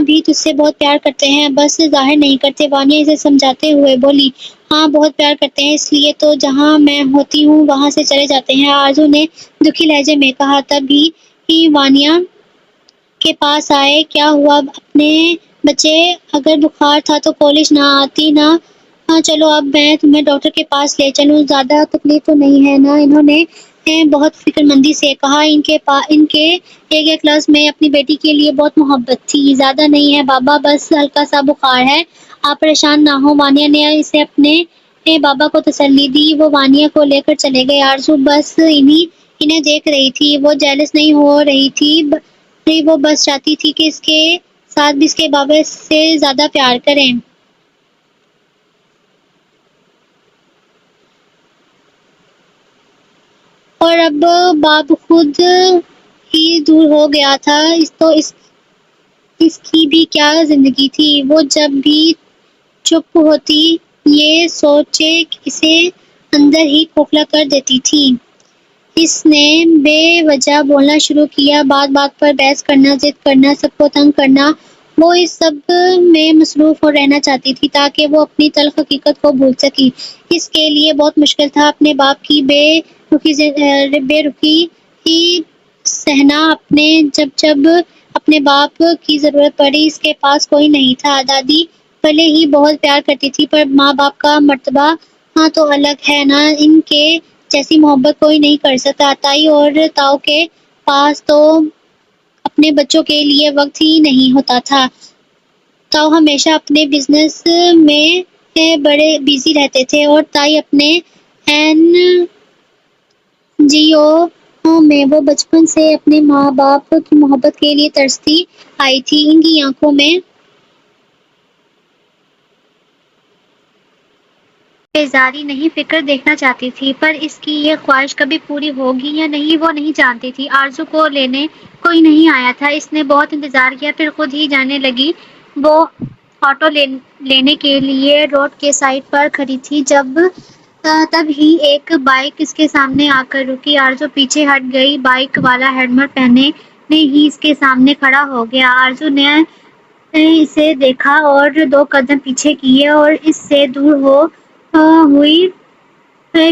بھی تجھ سے بہت پیار کرتے ہیں، بس ظاہر نہیں کرتے، وانیا اسے سمجھاتے ہوئے بولی۔ ہاں بہت پیار کرتے ہیں، اس لیے تو جہاں میں ہوتی ہوں وہاں سے چلے جاتے ہیں، آرزو نے دکھی لہجے میں کہا۔ تب ہی وانیا کے پاس آئے۔ کیا ہوا اپنے بچے؟ اگر بخار تھا تو کالج نہ آتی نا؟ چلو اب میں تمہیں ڈاکٹر کے پاس لے چلوں، زیادہ تکلیف تو نہیں ہے نا؟ انہوں نے بہت فکر مندی سے کہا۔ ان کے ایک کلاس میں اپنی بیٹی کے لیے بہت محبت تھی۔ زیادہ نہیں ہے بابا، بس ہلکا سا بخار ہے، آپ پریشان نہ ہوں، وانیا نے اسے اپنے بابا کو تسلی دی۔ وہ وانیا کو لے کر چلے گئے۔ آرزو بس انہیں دیکھ رہی تھی، وہ جیلس نہیں ہو رہی تھی، وہ بس چاہتی تھی کہ اس کے ساتھ بھی اس کے بابا سے زیادہ پیار کریں۔ اور اب باب خود ہی دور ہو گیا تھا، تو اس کی بھی کیا زندگی تھی؟ وہ جب بھی چپ ہوتی یہ سوچے اسے اندر ہی کھوکھلا کر دیتی تھی۔ اس نے بے وجہ بولنا شروع کیا، بات بات پر بحث کرنا، ضد کرنا، سب کو تنگ کرنا۔ وہ اس سب میں مصروف رہنا چاہتی تھی تاکہ وہ اپنی تلخ حقیقت کو بھول سکے۔ اس کے لیے بہت مشکل تھا اپنے باپ کی بے رخی سہنا۔ جب اپنے باپ کی ضرورت پڑی اس کے پاس کوئی نہیں تھا۔ دادی بھلے ہی بہت پیار کرتی تھی، پر ماں باپ کا مرتبہ تو الگ ہے نا، ان کے جیسی محبت کوئی نہیں کر سکتا. تائی اور تاؤ کے پاس تو اپنے بچوں کے لیے وقت ہی نہیں ہوتا تھا. تاؤ ہمیشہ اپنے بزنس میں بڑے بزی رہتے تھے اور تائی اپنے این جی او میں. وہ بچپن سے اپنے ماں باپ کی محبت کے لیے ترستی آئی تھی. ان کی آنکھوں میں بیزاری نہیں، فکر دیکھنا چاہتی تھی. پر اس کی یہ خواہش کبھی پوری ہوگی یا نہیں وہ نہیں جانتی تھی. آرزو کو لینے کوئی نہیں آیا تھا. اس نے بہت انتظار کیا، پھر خود ہی جانے لگی. وہ آٹو لینے کے لیے روڈ کے سائڈ پر کھڑی تھی تب ہی ایک بائک اس کے سامنے آ کر رکی. آرزو پیچھے ہٹ گئی. بائک والا ہیلمٹ پہنے ہی اس کے سامنے کھڑا ہو گیا. آرزو نے اسے دیکھا اور 2 قدم پیچھے کیے اور اس سے دور ہوئی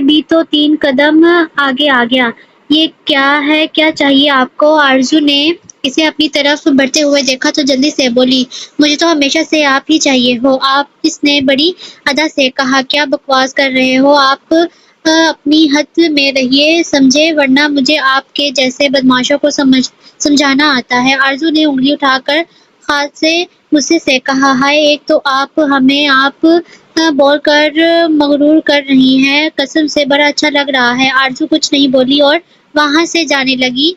بھی تو 3 قدم آگے آ گیا. یہ کیا ہے؟ کیا چاہیے آپ کو؟ آرزو نے اسے اپنی طرف بڑھتے ہوئے دیکھا تو جلدی سے بولی، مجھے تو ہمیشہ سے آپ ہی چاہیے ہو. آپ؟ اس نے بڑی ادا سے کہا. کیا بکواس کر رہے ہو آپ؟ اپنی حد میں رہیے سمجھے، ورنہ مجھے آپ کے جیسے بدماشوں کو سمجھانا آتا ہے. آرزو نے انگلی اٹھا کر خاصے غصے سے کہا، ہائے ایک تو آپ ہمیں آپ بول کر مغرور کر رہی ہیں. قسم سے بڑا اچھا لگ رہا ہے. آرزو کچھ نہیں بولی اور وہاں سے جانے لگی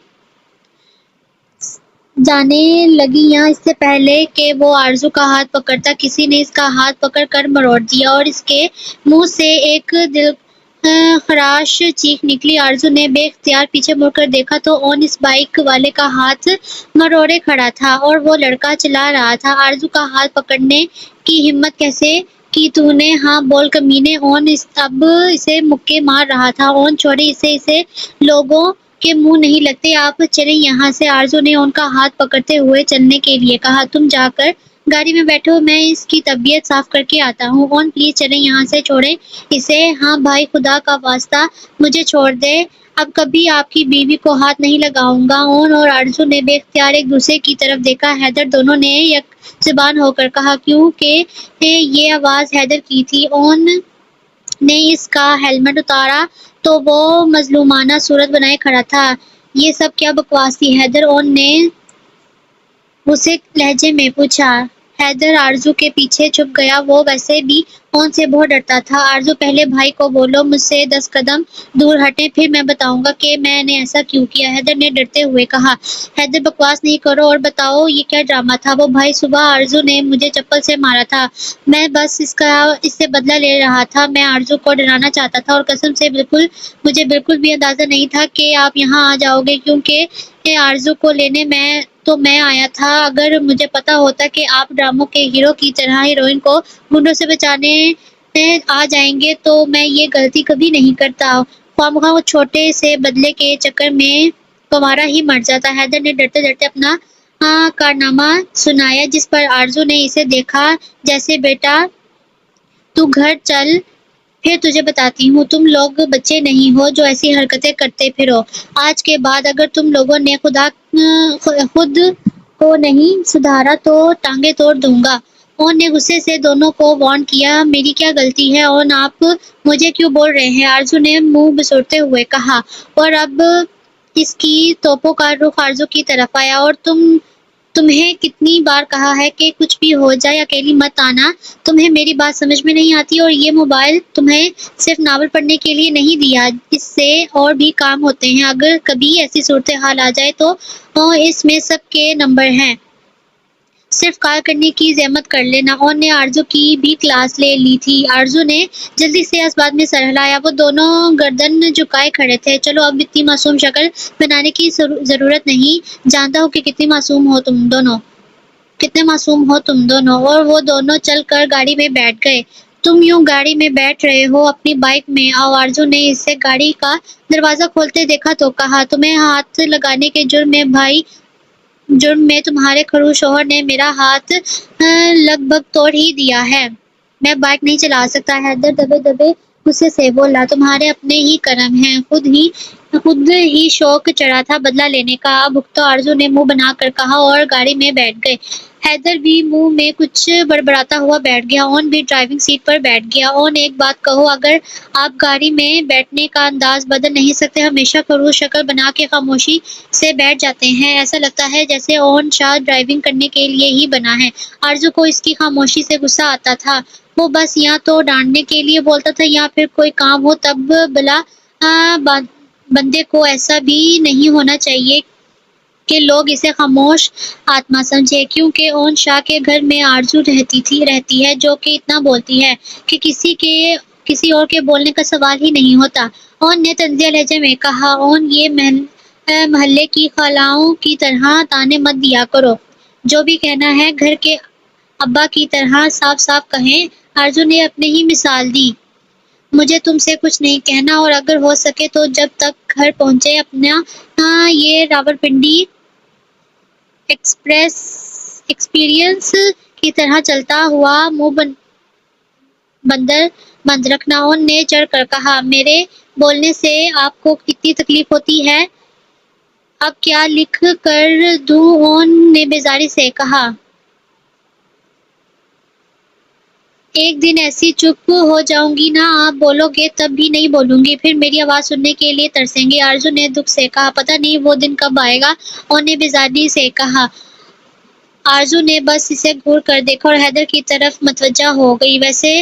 یا اس سے پہلے کہ وہ آرزو کا ہاتھ پکڑتا کسی نے اس کا ہاتھ پکڑ کر مروڑ دیا اور اس کے منہ سے ایک دل خراش چیخ نکلی. آرزو نے بے اختیار پیچھے مڑ کر دیکھا تو اون اس بائک والے کا ہاتھ مروڑے کھڑا تھا اور وہ لڑکا چلا رہا تھا، آرزو کا ہاتھ پکڑنے کی ہمت کیسے کی تو نے؟ ہاں بول کمینے. اون اب اسے مکے مار رہا تھا. اون چھوڑیں اسے لوگوں کے منہ نہیں لگتے. آپ چلیں یہاں سے. آرزو نے اون کا ہاتھ پکڑتے ہوئے چلنے کے لیے کہا. تم جا کر گاڑی میں بیٹھو، میں اس کی طبیعت صاف کر کے آتا ہوں. اون پلیز چلیں یہاں سے، چھوڑیں اسے. ہاں بھائی خدا کا واسطہ مجھے چھوڑ دیں، اب کبھی آپ کی بیوی کو ہاتھ نہیں لگاؤں گا. اون اور آرزو نے بے اختیار ایک دوسرے کی طرف دیکھا. حیدر؟ دونوں نے یک زبان ہو کر کہا. کیوں کہ یہ آواز حیدر کی تھی. اون نے اس کا ہیلمٹ اتارا تو وہ مظلومانہ صورت بنائے کھڑا تھا. یہ سب کیا بکواس تھی حیدر؟ اون نے غصے لہجے میں پوچھا. حیدر آرزو کے پیچھے چھپ گیا. وہ ویسے بھی اون سے بہت ڈرتا تھا. آرزو پہلے بھائی کو بولو مجھ سے 10 قدم دور ہٹیں، پھر میں بتاؤں گا کہ میں نے ایسا کیوں کیا. حیدر نے ڈرتے ہوئے کہا. حیدر بکواس نہیں کرو اور بتاؤ یہ کیا ڈرامہ تھا. وہ بھائی صبح آرزو نے مجھے چپل سے مارا تھا، میں بس اس سے بدلہ لے رہا تھا. میں آرزو کو ڈرانا چاہتا تھا اور قسم سے مجھے بالکل بھی اندازہ نہیں تھا کہ آپ یہاں آ جاؤ گے، کیونکہ آرزو کو لینے میں آیا تھا. اگر مجھے پتا ہوتا کہ آپ ڈراموں کے ہیرو کی طرح ہیروئن کو گنڈوں سے بچانے آ جائیں گے تو میں یہ غلطی کبھی نہیں کرتا. خواہ وہ چھوٹے سے بدلے کے چکر میں کمارا ہی مر جاتا. حیدر نے ڈرتے ڈرتے اپنا کارنامہ سنایا، جس پر آرزو نے اسے دیکھا جیسے بیٹا تو گھر چل پھر تجھے بتاتی ہوں. تم لوگ بچے نہیں ہو جو ایسی حرکتیں کرتے پھرو. آج کے بعد اگر تم لوگوں نے خود کو نہیں سدھارا تو ٹانگیں توڑ دوں گا. اون نے غصے سے دونوں کو وارن کیا. میری کیا غلطی ہے اون؟ آپ مجھے کیوں بول رہے ہیں؟ آرزو نے منہ بسوڑتے ہوئے کہا اور اب اس کی توپوں کا رخ آرزو کی طرف آیا. اور تمہیں کتنی بار کہا ہے کہ کچھ بھی ہو جائے اکیلی مت آنا. تمہیں میری بات سمجھ میں نہیں آتی؟ اور یہ موبائل تمہیں صرف ناول پڑھنے کے لیے نہیں دیا، اس سے اور بھی کام ہوتے ہیں. اگر کبھی ایسی صورتحال آ جائے تو اس میں سب کے نمبر ہیں، صرف کال کرنے کی زحمت کر لینا. اون نے آرزو کی بھی کلاس لے لی تھی. آرزو نے جلدی سے اس بات میں سر ہلایا. وہ دونوں گردن جھکائے کھڑے تھے. چلو اب اتنی معصوم شکل بنانے کی ضرورت نہیں. جانتا ہوں کہ کتنے معصوم ہو تم دونوں. اور وہ دونوں چل کر گاڑی میں بیٹھ گئے. تم یوں گاڑی میں بیٹھ رہے ہو اپنی بائک میں، آؤ. آرزو نے اسے گاڑی کا دروازہ کھولتے دیکھا تو کہا. تمہیں ہاتھ لگانے کے جرم میں تمہارے کھڑو شوہر نے میرا ہاتھ لگ بھگ توڑ ہی دیا ہے. میں بائک نہیں چلا سکتا. حیدر دبے دبے غصے سے بولا. تمہارے اپنے ہی کرم ہیں، خود ہی خود ہی شوق چڑھا تھا بدلہ لینے کا۔ اب بھگتو، آرزو نے منہ بنا کر کہا اور گاڑی میں بیٹھ گئے۔ حیدر بھی منہ میں کچھ بڑبڑاتا ہوا بیٹھ گیا۔ اون بھی ڈرائیونگ سیٹ پر بیٹھ گیا۔ اون ایک بات کہوں، اگر آپ گاڑی میں بیٹھنے کا انداز بدل نہیں سکتے، ہمیشہ خڑوس شکل بنا کے خاموشی سے بیٹھ جاتے ہیں، ایسا لگتا ہے جیسے اون شاید ڈرائیونگ کرنے کے لیے ہی بنا ہے۔ آرزو کو اس کی خاموشی سے غصہ آتا تھا۔ وہ بس یا تو ڈانٹنے کے لیے بولتا تھا یا پھر کوئی کام ہو تب بلا۔ بندے کو ایسا بھی نہیں ہونا چاہیے کہ لوگ اسے خاموش آتما سمجھے، کیونکہ اون شاہ کے گھر میں آرزو رہتی ہے جو کہ اتنا بولتی ہے کہ کسی اور کے بولنے کا سوال ہی نہیں ہوتا۔ اون نے طنزیہ لہجے میں کہا، اون یہ محلے کی خالاؤں کی طرح تانے مت دیا کرو، جو بھی کہنا ہے گھر کے ابا کی طرح صاف صاف کہیں۔ آرزو نے اپنی ہی مثال دی، مجھے تم سے کچھ نہیں کہنا، اور اگر ہو سکے تو جب تک گھر پہنچے اپنا یہ راولپنڈی ایکسپریئنس کی طرح چلتا ہوا منہ بند رکھنا۔ اون نے چڑھ کر کہا، میرے بولنے سے آپ کو اتنی تکلیف ہوتی ہے، اب کیا لکھ کر دوں؟ اون نے بیزاری سے کہا۔ ایک دن ایسی چپ ہو جاؤں گی نا، آپ بولو گے تب بھی نہیں بولوں گی، پھر میری آواز سننے کے لیے ترسیں گے۔ آرزو نے دکھ سے کہا، پتہ نہیں وہ دن کب آئے گا؟ اون نے بیزاری سے کہا۔ آرزو نے بس اسے گھور کر دیکھا اور حیدر کی طرف متوجہ ہو گئی۔ ویسے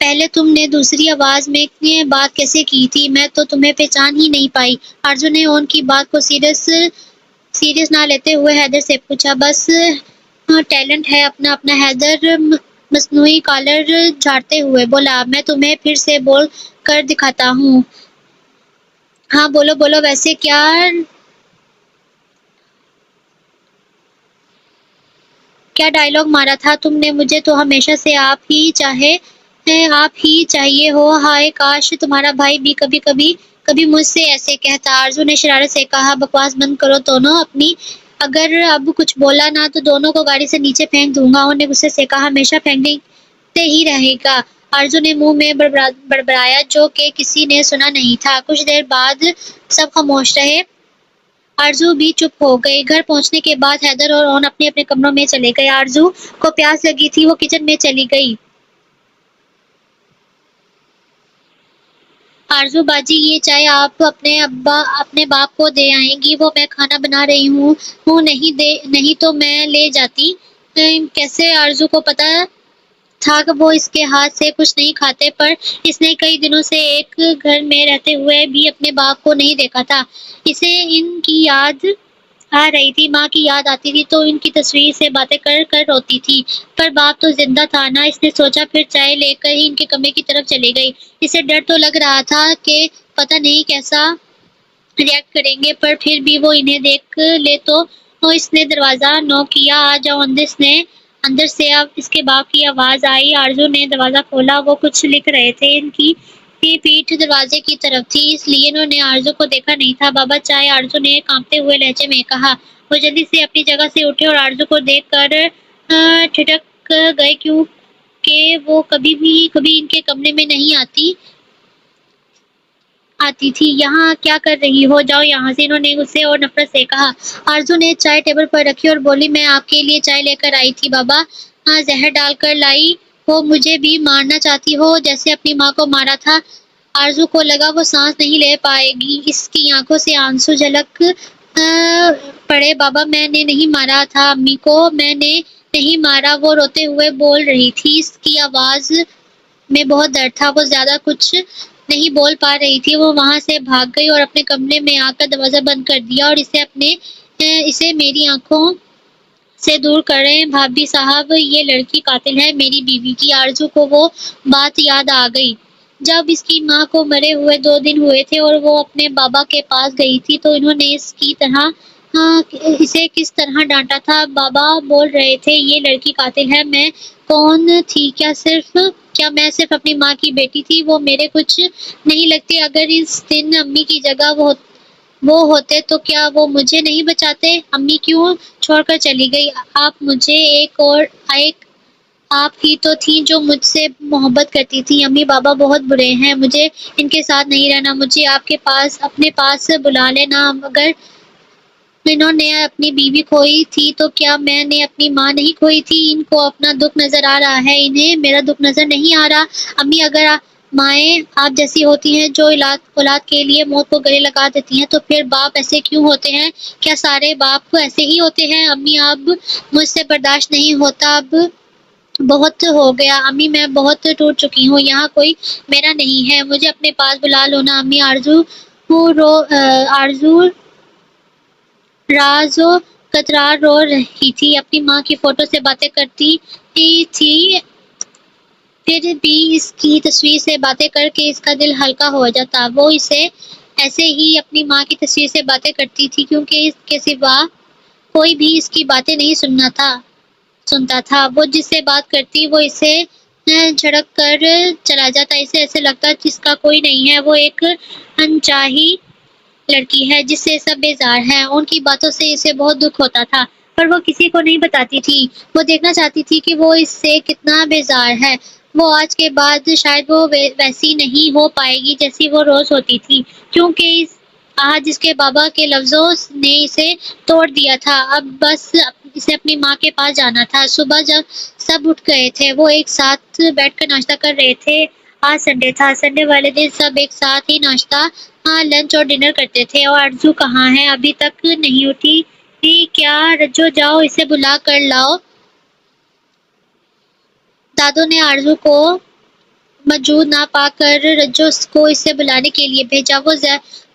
پہلے تم نے دوسری آواز میں یہ بات کیسے کی تھی؟ میں تو تمہیں پہچان ہی نہیں پائی۔ آرزو نے اون کی بات کو سیریس نہ لیتے ہوئے حیدر سے پوچھا۔ بس ٹیلنٹ ہے اپنا۔ حیدر مصنوعی کالر جھاڑتے ہوئے بولا، میں تمہیں پھر سے بول کر دکھاتا ہوں۔ ہاں بولو بولو، ویسے کیا ڈائیلاگ مارا تھا تم نے؟ مجھے تو ہمیشہ سے آپ ہی چاہیے ہو، ہائے کاش تمہارا بھائی بھی کبھی مجھ سے ایسے کہتا۔ آرزو نے شرارت سے کہا، بکواس بند کرو دونوں اپنی، اگر اب کچھ بولا نا تو دونوں کو گاڑی سے نیچے پھینک دوں گا۔ اون نے غصے سے کہا، ہمیشہ پھینکتے ہی رہے گا۔ آرزو نے منہ میں بڑبڑایا جو کہ کسی نے سنا نہیں تھا۔ کچھ دیر بعد سب خاموش رہے، آرزو بھی چپ ہو گئی۔ گھر پہنچنے کے بعد حیدر اور اون اپنے اپنے کمروں میں چلے گئے۔ آرزو کو پیاس لگی تھی، وہ کچن میں چلی گئی۔ آرزو باجی، یہ چائے آپ اپنے باپ کو دے آئیں گی؟ وہ میں کھانا بنا رہی ہوں، نہیں تو میں لے جاتی۔ کیسے؟ آرزو کو پتا تھا کہ وہ اس کے ہاتھ سے کچھ نہیں کھاتے، پر اس نے کئی دنوں سے ایک گھر میں رہتے ہوئے بھی اپنے باپ کو نہیں دیکھا تھا۔ اسے ان کی یاد آ رہی تھی، ماں کی یاد آتی تھی تو ان کی تصویر سے باتیں کر کر روتی تھی، پر باپ تو زندہ تھا نا۔ اس نے سوچا، پھر چائے لے کر ہی ان کے کمرے کی طرف چلی گئی۔ اسے ڈر تو لگ رہا تھا کہ پتہ نہیں کیسا ری ایکٹ کریں گے، پر پھر بھی وہ انہیں دیکھ لے تو۔ اس نے دروازہ نوک کیا، آ جاؤ اندر سے۔ اب اس کے باپ کی آواز آئی۔ آرزو نے دروازہ کھولا، وہ کچھ لکھ رہے تھے۔ ان کی پیٹھ دروازے کی طرف تھی، اس لیے انہوں نے آرزو کو دیکھا نہیں تھا۔ بابا چائے، آرزو نے کانپتے ہوئے لہجے میں کہا۔ وہ جلدی سے اپنی جگہ سے اٹھے اور آرزو کو دیکھ کر ٹھٹک گئے، کیونکہ وہ کبھی ان کے کمرے میں نہیں آتی تھی۔ یہاں کیا کر رہی ہو؟ جاؤ یہاں سے، انہوں نے غصے اور نفرت سے کہا۔ آرزو نے چائے ٹیبل پر رکھی اور بولی، میں آپ کے لیے چائے لے کر آئی تھی بابا، زہر ڈال کر لائی ہو، مجھے بھی مارنا چاہتی ہو جیسے اپنی ماں کو مارا تھا۔ آرزو کو لگا وہ سانس نہیں لے پائے گی، اس کی آنکھوں سے آنسو جھلک پڑے۔ بابا میں نے نہیں مارا تھا امی کو، میں نے نہیں مارا، وہ روتے ہوئے بول رہی تھی۔ اس کی آواز میں بہت درد تھا، وہ زیادہ کچھ نہیں بول پا رہی تھی۔ وہ وہاں سے بھاگ گئی اور اپنے کمرے میں آ کر دروازہ بند کر دیا، اور اسے میری آنکھوں سے دور کریں بھابھی صاحب، یہ لڑکی قاتل ہے میری بیوی کی۔ آرزو کو وہ بات یاد آ گئی جب اس کی ماں کو مرے ہوئے 2 دن ہوئے تھے اور وہ اپنے بابا کے پاس گئی تھی تو انہوں نے اسے کس طرح ڈانٹا تھا۔ بابا بول رہے تھے، یہ لڑکی قاتل ہے۔ میں کون تھی؟ کیا میں صرف اپنی ماں کی بیٹی تھی؟ وہ میرے کچھ نہیں لگتے؟ اگر اس دن امی کی جگہ وہ ہوتے تو کیا وہ مجھے نہیں بچاتے؟ امی کیوں چھوڑ کر چلی گئی؟ آپ مجھے آپ ہی تو تھیں جو مجھ سے محبت کرتی تھیں۔ امی بابا بہت برے ہیں، مجھے ان کے ساتھ نہیں رہنا، مجھے آپ کے پاس اپنے پاس بلا لینا۔ اگر انہوں نے اپنی بیوی کھوئی تھی تو کیا میں نے اپنی ماں نہیں کھوئی تھی؟ ان کو اپنا دکھ نظر آ رہا ہے، انہیں میرا دکھ نظر نہیں آ رہا۔ امی، اگر مائیں آپ جیسی ہوتی ہیں جو اولاد کے لیے موت کو گلے لگا دیتی ہیں تو پھر باپ ایسے کیوں ہوتے ہیں؟ کیا سارے باپ ایسے ہی ہوتے ہیں؟ امی، اب مجھ سے برداشت نہیں ہوتا، اب بہت ہو گیا۔ امی، میں بہت ٹوٹ چکی ہوں، یہاں کوئی میرا نہیں ہے، مجھے اپنے پاس بلا لو نا۔ امی، آرزو راز و قطرار رو رہی تھی، اپنی ماں کی فوٹو سے باتیں کرتی تھی، پھر بھی اس کی تصویر سے باتیں کر کے اس کا دل ہلکا ہو جاتا۔ وہ اسے ایسے ہی اپنی ماں کی تصویر سے باتیں کرتی تھی کیونکہ اس کے سوا کوئی بھی اس کی باتیں نہیں سنتا تھا۔ وہ جس سے بات کرتی وہ اسے جھڑک کر چلا جاتا، اسے ایسے لگتا جس کا کوئی نہیں ہے، وہ ایک انچاہی لڑکی ہے جس سے سب بیزار ہیں۔ ان کی باتوں سے اسے بہت دکھ ہوتا تھا پر وہ کسی کو نہیں بتاتی تھی، وہ دیکھنا چاہتی تھی کہ وہ اس سے کتنا بیزار ہے۔ وہ آج کے بعد شاید وہ ویسی نہیں ہو پائے گی جیسی وہ روز ہوتی تھی، کیونکہ آج اس کے بابا کے لفظوں نے اسے توڑ دیا تھا۔ اب بس اسے اپنی ماں کے پاس جانا تھا۔ صبح جب سب اٹھ گئے تھے، وہ ایک ساتھ بیٹھ کر ناشتہ کر رہے تھے۔ آج سنڈے تھا، سنڈے والے دن سب ایک ساتھ ہی ناشتہ، لنچ اور ڈنر کرتے تھے۔ اور آرزو کہاں ہے؟ ابھی تک نہیں اٹھی کیا؟ رجو، جاؤ اسے بلا کر لاؤ۔ دادو نے آرزو کو موجود نہ پا کر رجو کو اسے بلانے کے لیے بھیجا۔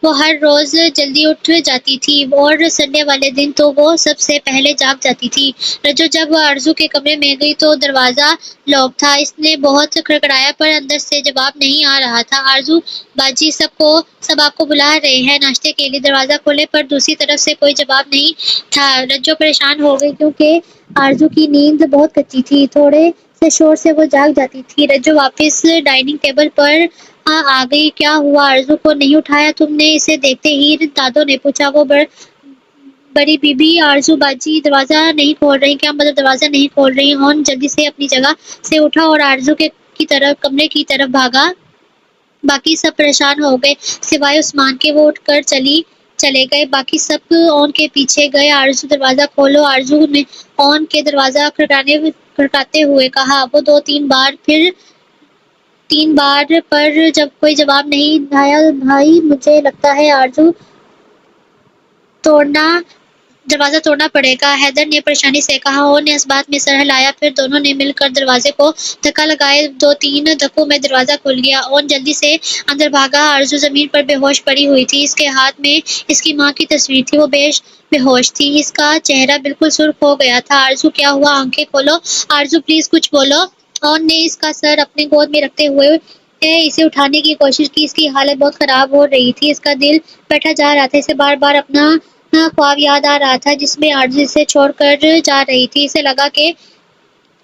وہ ہر روز جلدی اٹھ جاتی تھی اور سنڈے والے دن تو وہ سب سے پہلے جاگ جاتی تھی۔ رجو جب آرزو کے کمرے میں گئی تو دروازہ لاک تھا۔ اس نے بہت کھڑکھڑایا پر اندر سے جواب نہیں آ رہا تھا۔ آرزو باجی، سب آپ کو بلا رہے ہیں ناشتے کے لیے، دروازہ کھولیں۔ پر دوسری طرف سے کوئی جواب نہیں تھا۔ رجو پریشان ہو گئی کیونکہ آرزو کی نیند بہت کچی تھی، تھوڑے سے شور سے وہ جاگ جاتی تھی۔ رجو واپس ڈائننگ ٹیبل پر آ گئی۔ کیا ہوا؟ آرزو کو نہیں اٹھایا تم نے؟ اسے دیکھتے ہی دادو نے پوچھا۔ وہ بڑی بی بی، آرزو باجی دروازہ نہیں کھول رہی؟ کیا مطلب دروازہ نہیں کھول رہی؟ اون جلدی سے اپنی جگہ سے اٹھا اور آرزو کی طرف کمرے کی طرف بھاگا۔ باقی سب پریشان ہو گئے سوائے عثمان کے، وہ اٹھ کر چلے گئے۔ باقی سب اون کے پیچھے گئے۔ آرزو دروازہ کھولو، آرزو نے اون کے دروازہ کھٹکھٹاتے ہوئے کہا۔ وہ دو تین بار پر جب کوئی جواب نہیں آیا، بھائی مجھے لگتا ہے آرزو دروازہ توڑنا پڑے گا، حیدر نے پریشانی سے کہا۔ اون نے اس بات میں سر ہلایا، پھر دونوں نے مل کر دروازے کو دھکا لگائے۔ دو تین دھکوں میں دروازہ کھل گیا۔ اون جلدی سے اندر بھاگا۔ آرزو زمین پر بے ہوش پڑی ہوئی تھی، اس کے ہاتھ میں اس کی ماں کی تصویر تھی۔ وہ بے ہوش تھی، اس کا چہرہ بالکل سرخ ہو گیا تھا۔ آرزو، کیا ہوا؟ آنکھیں کھولو، آرزو پلیز کچھ بولو۔ اون نے اس کا سر اپنے گود میں رکھتے ہوئے اسے اٹھانے کی کوشش کی۔ اس کی حالت بہت خراب ہو رہی تھی، اس کا دل بیٹھا جا رہا تھا۔ اسے بار بار اپنا خواب یاد آ رہا تھا جس میں آرزو اسے چھوڑ کر جا رہی تھی۔ اسے لگا کہ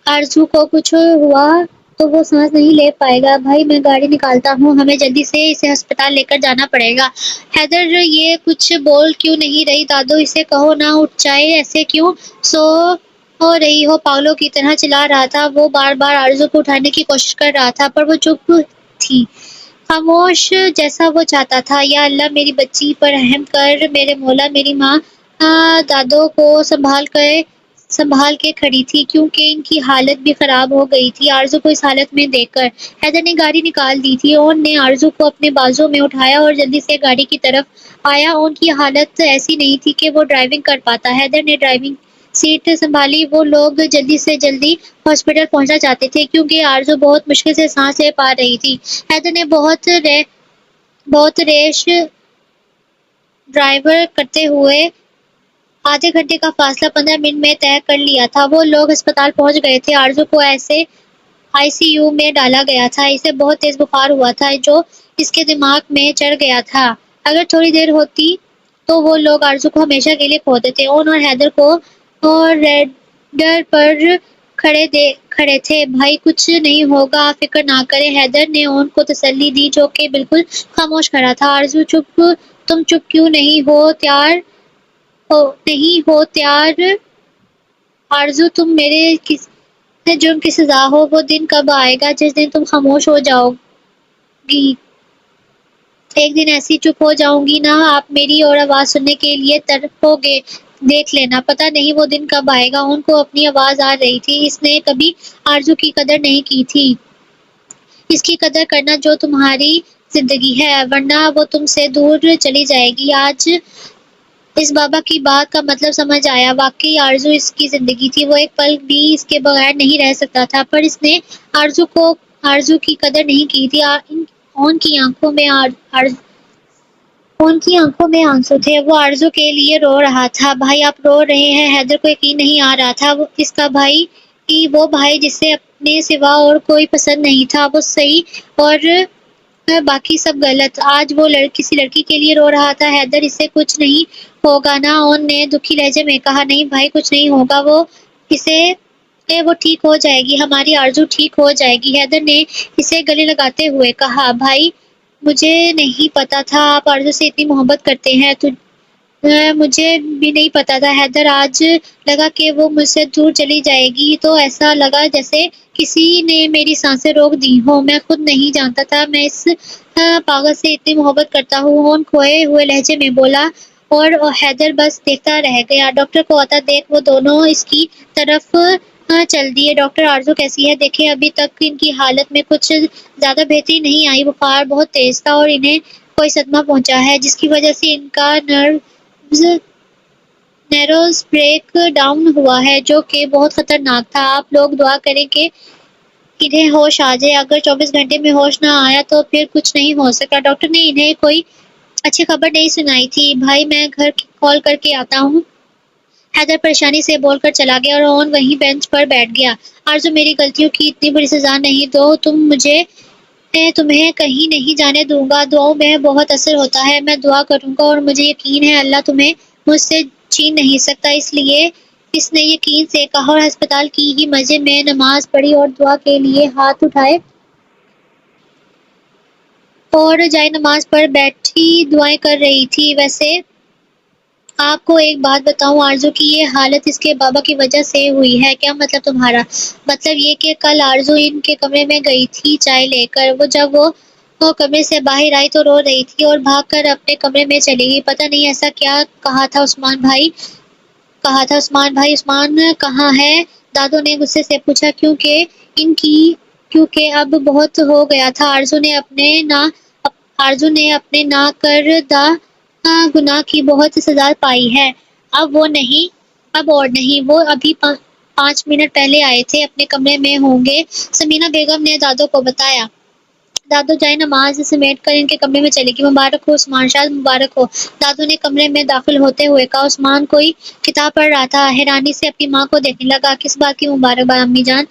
آرزو کو کچھ ہوا تو وہ سانس نہیں لے پائے گا۔ بھائی میں گاڑی نکالتا ہوں، ہمیں جلدی سے اسے ہسپتال لے کر جانا پڑے گا۔ حیدر، یہ کچھ بول کیوں نہیں رہی؟ دادو اسے کہو نا اٹھ جائے، ایسے کیوں سو رہی ہو؟ پاگلوں کی طرح چلا رہا تھا وہ، بار بار آرزو کو اٹھانے کی کوشش کر رہا تھا پر وہ چپ تھی، خاموش جیسا وہ چاہتا تھا۔ یا اللہ میری بچی پر رحم کر میرے مولا۔ میری ماں دادو کو سنبھال کے کھڑی تھی کیونکہ ان کی حالت بھی خراب ہو گئی تھی۔ آرزو کو اس حالت میں دیکھ کر حیدر نے گاڑی نکال دی تھی۔ اون نے آرزو کو اپنے بازو میں اٹھایا اور جلدی سے گاڑی کی طرف آیا۔ اون کی حالت ایسی نہیں تھی کہ وہ ڈرائیونگ کر پاتا۔ حیدر نے ڈرائیونگ سیٹ سنبھالی۔ وہ لوگ جلدی سے جلدی ہاسپٹل پہنچنا چاہتے تھے کیونکہ آرزو بہت مشکل سے سانس لے پا رہی تھی۔ حیدر نے بہت ریش ڈرائیو کرتے ہوئے آدھے گھنٹے کا فاصلہ 15 منٹ میں طے کر لیا تھا۔ وہ لوگ ہسپتال پہنچ گئے تھے۔ آرزو کو آئی سی یو میں ڈالا گیا تھا۔ اسے بہت تیز بخار ہوا تھا جو اس کے دماغ میں چڑھ گیا تھا۔ اگر تھوڑی دیر ہوتی تو وہ لوگ آرزو کو ہمیشہ کے لیے کھو دیتے۔ اون اور حیدر کو ریڈر پر کھڑے تھے۔ بھائی کچھ نہیں ہوگا، آپ فکر نہ کریں، حیدر نے اون کو تسلی دی جو کہ بالکل خاموش کھڑا تھا۔ آرزو تم چپ کیوں نہیں ہو تیار؟ آرزو تم میرے جرم کی سزا ہو۔ وہ دن کب آئے گا جس دن تم خاموش ہو جاؤ گی؟ ایک دن ایسی چپ ہو جاؤں گی نا آپ میری اور آواز سننے کے لیے تڑپو گے۔ دیکھ لینا، پتہ نہیں وہ دن کب آئے گا۔ ان کو اپنی آواز آ رہی تھی۔ اس نے کبھی آرزو کی قدر نہیں کی تھی۔ اس کی قدر کرنا جو تمہاری زندگی ہے، ورنہ وہ تم سے دور چلی جائے گی۔ آج اس بابا کی بات کا مطلب سمجھ آیا۔ واقعی آرزو اس کی زندگی تھی۔ وہ ایک پل بھی اس کے بغیر نہیں رہ سکتا تھا، پر اس نے آرزو کی قدر نہیں کی تھی۔ ان کی آنکھوں میں آنسو تھے۔ وہ آرزو کے لیے رو رہا تھا۔ بھائی آپ رو رہے ہیں؟ حیدر کو یقین نہیں آ رہا تھا۔ اس کا بھائی، وہ بھائی جسے اپنے سوا اور کوئی پسند نہیں تھا، وہ صحیح اور باقی سب غلط۔ آج وہ کسی لڑکی کے لیے رو رہا تھا۔ حیدر اس سے کچھ نہیں ہوگا نا؟ اون نے دکھی لہجے میں کہا۔ نہیں بھائی، کچھ نہیں ہوگا، وہ ٹھیک ہو جائے گی، ہماری آرزو ٹھیک ہو جائے گی۔ حیدر نے اسے گلے لگاتے ہوئے کہا۔ بھائی مجھے نہیں پتا تھا آپ آرزو سے اتنی محبت کرتے ہیں۔ مجھے بھی نہیں پتا تھا حیدر۔ آج لگا کہ وہ مجھ سے دور چلی جائے گی تو ایسا لگا جیسے کسی نے میری سانسیں روک دی ہوں۔ میں خود نہیں جانتا تھا میں اس پاگل سے اتنی محبت کرتا ہوں، اون کھوئے ہوئے لہجے میں بولا، اور حیدر بس دیکھتا رہ گیا۔ ڈاکٹر کو آتا دیکھ وہ دونوں اس کی طرف چل دیے۔ ڈاکٹر آرزو کیسی ہے دیکھیں؟ ابھی تک ان کی حالت میں کچھ زیادہ بہتری نہیں آئی۔ بخار بہت تیز تھا اور انہیں کوئی صدمہ پہنچا ہے جس کی وجہ سے ان کا نیروز بریک ڈاؤن ہوا ہے، جو کہ بہت خطرناک تھا۔ آپ لوگ دعا کریں کہ انہیں ہوش آ جائے۔ اگر 24 گھنٹے میں ہوش نہ آیا تو پھر کچھ نہیں ہو سکا۔ ڈاکٹر نے انہیں کوئی اچھی خبر نہیں سنائی تھی۔ بھائی میں گھر کال کر کے آتا ہوں، حیدر پریشانی سے بول کر چلا گیا، اور اون وہیں بینچ پر بیٹھ گیا۔ آرزو میری غلطیوں کی اتنی بڑی سزا نہیں دو تم مجھے، میں تمہیں کہیں نہیں جانے دوں گا۔ دعاؤں میں بہت اثر ہوتا ہے، میں دعا کروں گا اور مجھے یقین ہے اللہ تمہیں مجھ سے چھین نہیں سکتا۔ اس نے یقین سے کہا اور ہسپتال کی ہی مسجد میں نماز پڑھی اور دعا کے لیے ہاتھ اٹھائے اور جائے نماز پر بیٹھی دعائیں کر رہی تھی۔ ویسے آپ کو ایک بات بتاؤں، آرزو کی یہ حالت اس کے بابا کی وجہ سے ہوئی ہے۔ کیا مطلب تمہارا؟ مطلب یہ کہ کل آرزو ان کے کمرے میں گئی تھی چائے لے کر، جب وہ کمرے سے باہر آئی تو رو رہی تھی اور بھاگ کر اپنے کمرے میں چلی گئی۔ پتہ نہیں ایسا کیا کہا تھا عثمان بھائی؟ عثمان کہاں ہے؟ دادو نے غصے سے پوچھا۔ کیونکہ اب بہت ہو گیا تھا۔ آرزو نے اپنے نہ کردہ گناہ کی بہت سزا پائی ہے۔ اب اور نہیں، وہ ابھی 5 منٹ پہلے آئے تھے، اپنے کمرے میں ہوں گے، سمینا بیگم نے دادو کو بتایا۔ دادو جائے نماز سمیٹ کر ان کے کمرے میں چلے گی۔ مبارک ہو عثمان، شاید مبارک ہو، دادو نے کمرے میں داخل ہوتے ہوئے کہا۔ عثمان کوئی کتاب پڑھ رہا تھا، حیرانی سے اپنی ماں کو دیکھنے لگا۔ کس بات کی مبارکباد امی جان؟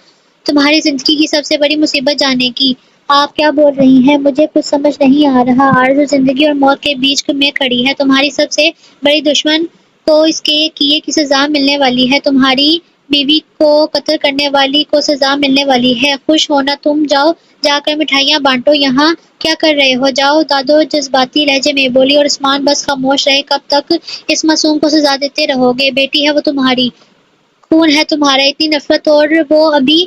تمہاری زندگی کی سب سے بڑی مصیبت جانے کی۔ آپ کیا بول رہی ہیں؟ مجھے کچھ سمجھ نہیں آ رہا۔ آرزو زندگی اور موت کے بیچ میں کھڑی ہے۔ تمہاری سب سے بڑی دشمن کو اس کے کیے کی سزا ملنے والی ہے۔ تمہاری بیوی کو قتل کرنے والی کو سزا ملنے والی ہے۔ خوش ہونا تم؟ جاؤ جا کر مٹھائیاں بانٹو، یہاں کیا کر رہے ہو؟ جاؤ، دادو جذباتی لہجے میں بولی، اور عثمان بس خاموش رہے۔ کب تک اس معصوم کو سزا دیتے رہو گے؟ بیٹی ہے وہ تمہاری، خون ہے تمہارا، اتنی نفرت اور وہ ابھی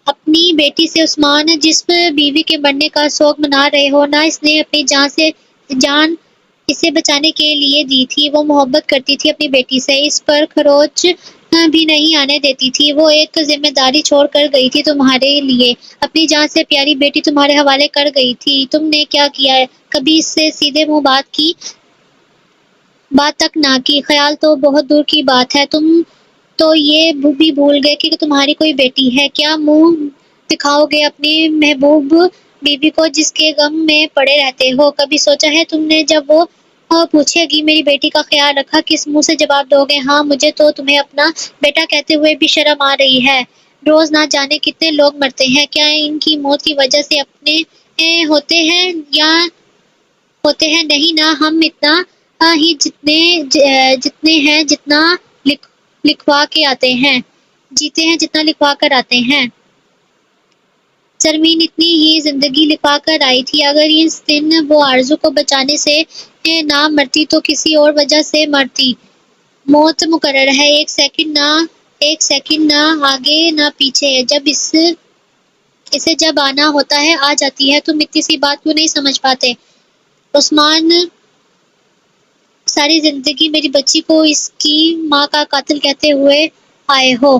اپنی بیٹی سے عثمان جس بیوی کے مرنے کا شوق منا رہے ہو نا، اس نے اپنی جان اسے بچانے کے لیے دی تھی۔ وہ محبت کرتی تھی اپنی بیٹی سے، اس پر خروچ بھی نہیں آنے دیتی تھی۔ وہ ایک ذمہ داری چھوڑ کر گئی تھی تمہارے لیے، اپنی جان سے پیاری بیٹی تمہارے حوالے کر گئی تھی۔ تم نے کیا کیا؟ کبھی اس سے سیدھے منہ بات تک نہ کی۔ خیال تو بہت دور کی بات ہے، تم تو یہ بھی بھول گئے کہ تمہاری کوئی بیٹی ہے۔ کیا منہ دکھاؤ گے اپنی محبوب بیوی کو جس کے غم میں پڑے رہتے ہو؟ کبھی سوچا ہے تم نے جب وہ پوچھے گی میری بیٹی کا خیال رکھا، کس منہ سے جواب دو گے؟ ہاں، مجھے تو تمہیں اپنا بیٹا کہتے ہوئے بھی شرم آ رہی ہے۔ روز نہ جانے کتنے لوگ مرتے ہیں، کیا ان کی موت کی وجہ سے اپنے ہوتے ہیں یا ہوتے ہیں؟ نہیں نا، ہم اتنا ہی جتنے ہیں جتنا لکھوا کے آتے ہیں، جیتے ہیں جتنا لکھوا کر آتے ہیں۔ سرمین اتنی ہی زندگی لکھوا کر آئی تھی۔ اگر اس دن وہ آرزو کو بچانے سے نہ مرتی تو کسی اور وجہ سے مرتی۔ موت مقرر ہے، ایک سیکنڈ نہ ایک سیکنڈ نہ آگے نہ پیچھے، اسے جب آنا ہوتا ہے آ جاتی ہے۔ تم اتنی سی بات کیوں نہیں سمجھ پاتے؟ عثمان، ساری زندگی میری بچی کو اس کی ماں کا قاتل کہتے ہوئے آئے ہو،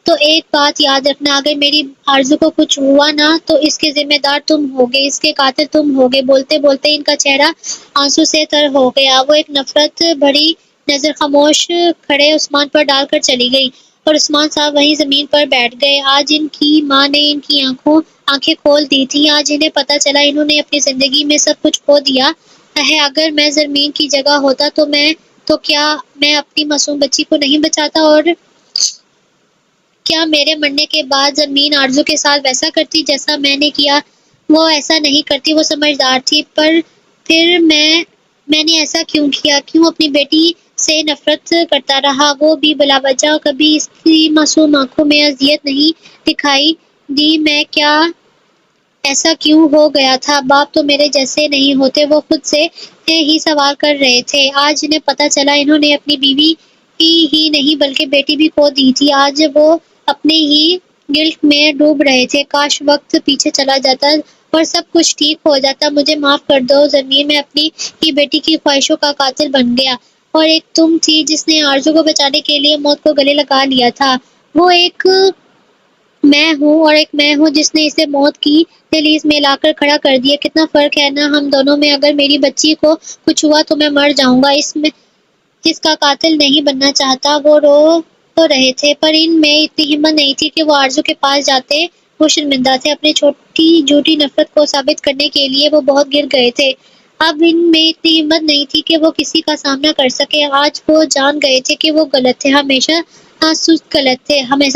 تو ایک بات یاد رکھنا، اگر میری آرزو کو کچھ ہوا نا تو اس کے ذمہ دار تم ہوگے، اس کے قاتل تم ہوگے۔ بولتے بولتے ان کا چہرہ آنسو سے تر ہو گیا۔ وہ ایک نفرت بھری نظر خاموش کھڑے عثمان پر ڈال کر چلی گئی، اور عثمان صاحب وہیں زمین پر بیٹھ گئے۔ آج ان کی ماں نے ان کی آنکھیں کھول دی تھیں۔ آج انہیں پتہ چلا انہوں نے اپنی زندگی میں سب کچھ کھو دیا ہے۔ اگر میں زرمین کی جگہ ہوتا تو کیا میں اپنی معصوم بچی کو نہیں بچاتا، اور کیا میرے مرنے کے بعد زرمین آرزو کے ساتھ ویسا کرتی جیسا میں نے کیا؟ وہ ایسا نہیں کرتی، وہ سمجھدار تھی، پر پھر میں نے ایسا کیوں کیا؟ کیوں اپنی بیٹی سے نفرت کرتا رہا، وہ بھی بلا وجہ؟ کبھی اس کی معصوم آنکھوں میں اذیت نہیں دکھائی دی؟ میں کیا ایسا کیوں ہو گیا تھا؟ باپ تو میرے جیسے نہیں ہوتے، وہ خود سے ہی سوال کر رہے تھے۔ آج انہیں پتہ چلا انہوں نے اپنی بیوی ہی نہیں بلکہ بیٹی بھی کھو دی تھی۔ آج وہ اپنے ہی گلٹ میں ڈوب رہے تھے۔ کاش وقت پیچھے چلا جاتا اور سب کچھ ٹھیک ہو جاتا۔ مجھے معاف کر دو زرمین، میں اپنی ہی بیٹی کی خواہشوں کا قاتل بن گیا، اور ایک تم تھی جس نے آرزو کو بچانے کے لیے موت کو گلے لگا لیا تھا۔ وہ ایک میں ہوں، اور ایک میں ہوں جس نے اسے موت کی دہلیز میں لا کر کھڑا کر دیا۔ کتنا فرق ہے نا ہم دونوں میں۔ اگر میری بچی کو کچھ ہوا تو میں مر جاؤں گا، اس کا قاتل نہیں بننا چاہتا۔ وہ رو تو رہے تھے، پر ان میں اتنی ہمت نہیں تھی کہ وہ آرزو کے پاس جاتے۔ وہ شرمندہ تھے، اپنی چھوٹی جھوٹی نفرت کو ثابت کرنے کے لیے وہ بہت گر گئے تھے۔ اب ان میں اتنی ہمت نہیں تھی کہ وہ کسی کا سامنا کر سکے۔ آج وہ جان گئے تھے کہ وہ غلط تھے، ہمیشہ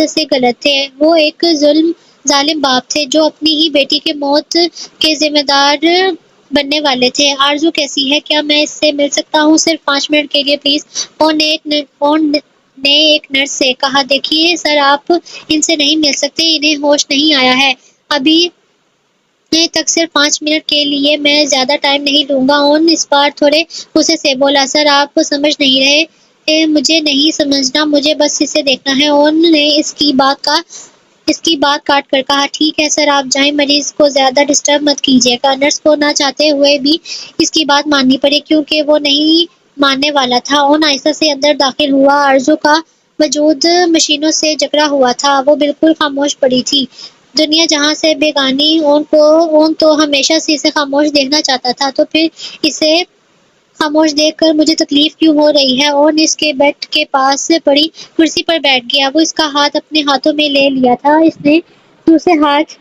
سے غلط تھے۔ وہ ایک ظالم باپ تھے جو اپنی ہی بیٹی کے موت کے ذمہ دار بننے والے تھے۔ آرزو کیسی ہے؟ کیا میں اس سے مل سکتا ہوں؟ صرف 5 منٹ کے لیے پلیز۔ نے ایک نرس سے کہا۔ دیکھیے سر، آپ ان سے نہیں مل سکتے، انہیں ہوش نہیں آیا ہے ابھی تک، صرف 5 منٹ کے لیے، میں زیادہ ٹائم نہیں لوں گا۔ اس بار تھوڑے غصے سے بولا۔ سر آپ سمجھ نہیں رہے، مجھے نہیں سمجھنا، مجھے بس اسے دیکھنا ہے۔ نے اس کی بات کاٹ کر کہا۔ ٹھیک ہے سر، آپ جائیں، مریض کو زیادہ ڈسٹرب مت کیجیے گا۔ نرس کو نہ چاہتے ہوئے بھی اس کی بات ماننی پڑی، کیونکہ وہ نہیں ماننے والا تھا۔ آہستہ سے اندر داخل ہوا۔ آرزو کا وجود مشینوں سے جکڑا ہوا تھا، وہ بالکل خاموش پڑی تھی، دنیا جہاں سے بیگانی۔ تو ہمیشہ سے اسے خاموش دیکھنا چاہتا تھا، تو پھر اسے خاموش دیکھ کر مجھے تکلیف کیوں ہو رہی ہے؟ اس کے بیڈ کے پاس پڑی کرسی پر بیٹھ گیا۔ وہ اس کا ہاتھ اپنے ہاتھوں میں لے لیا تھا، اس نے دوسرے ہاتھ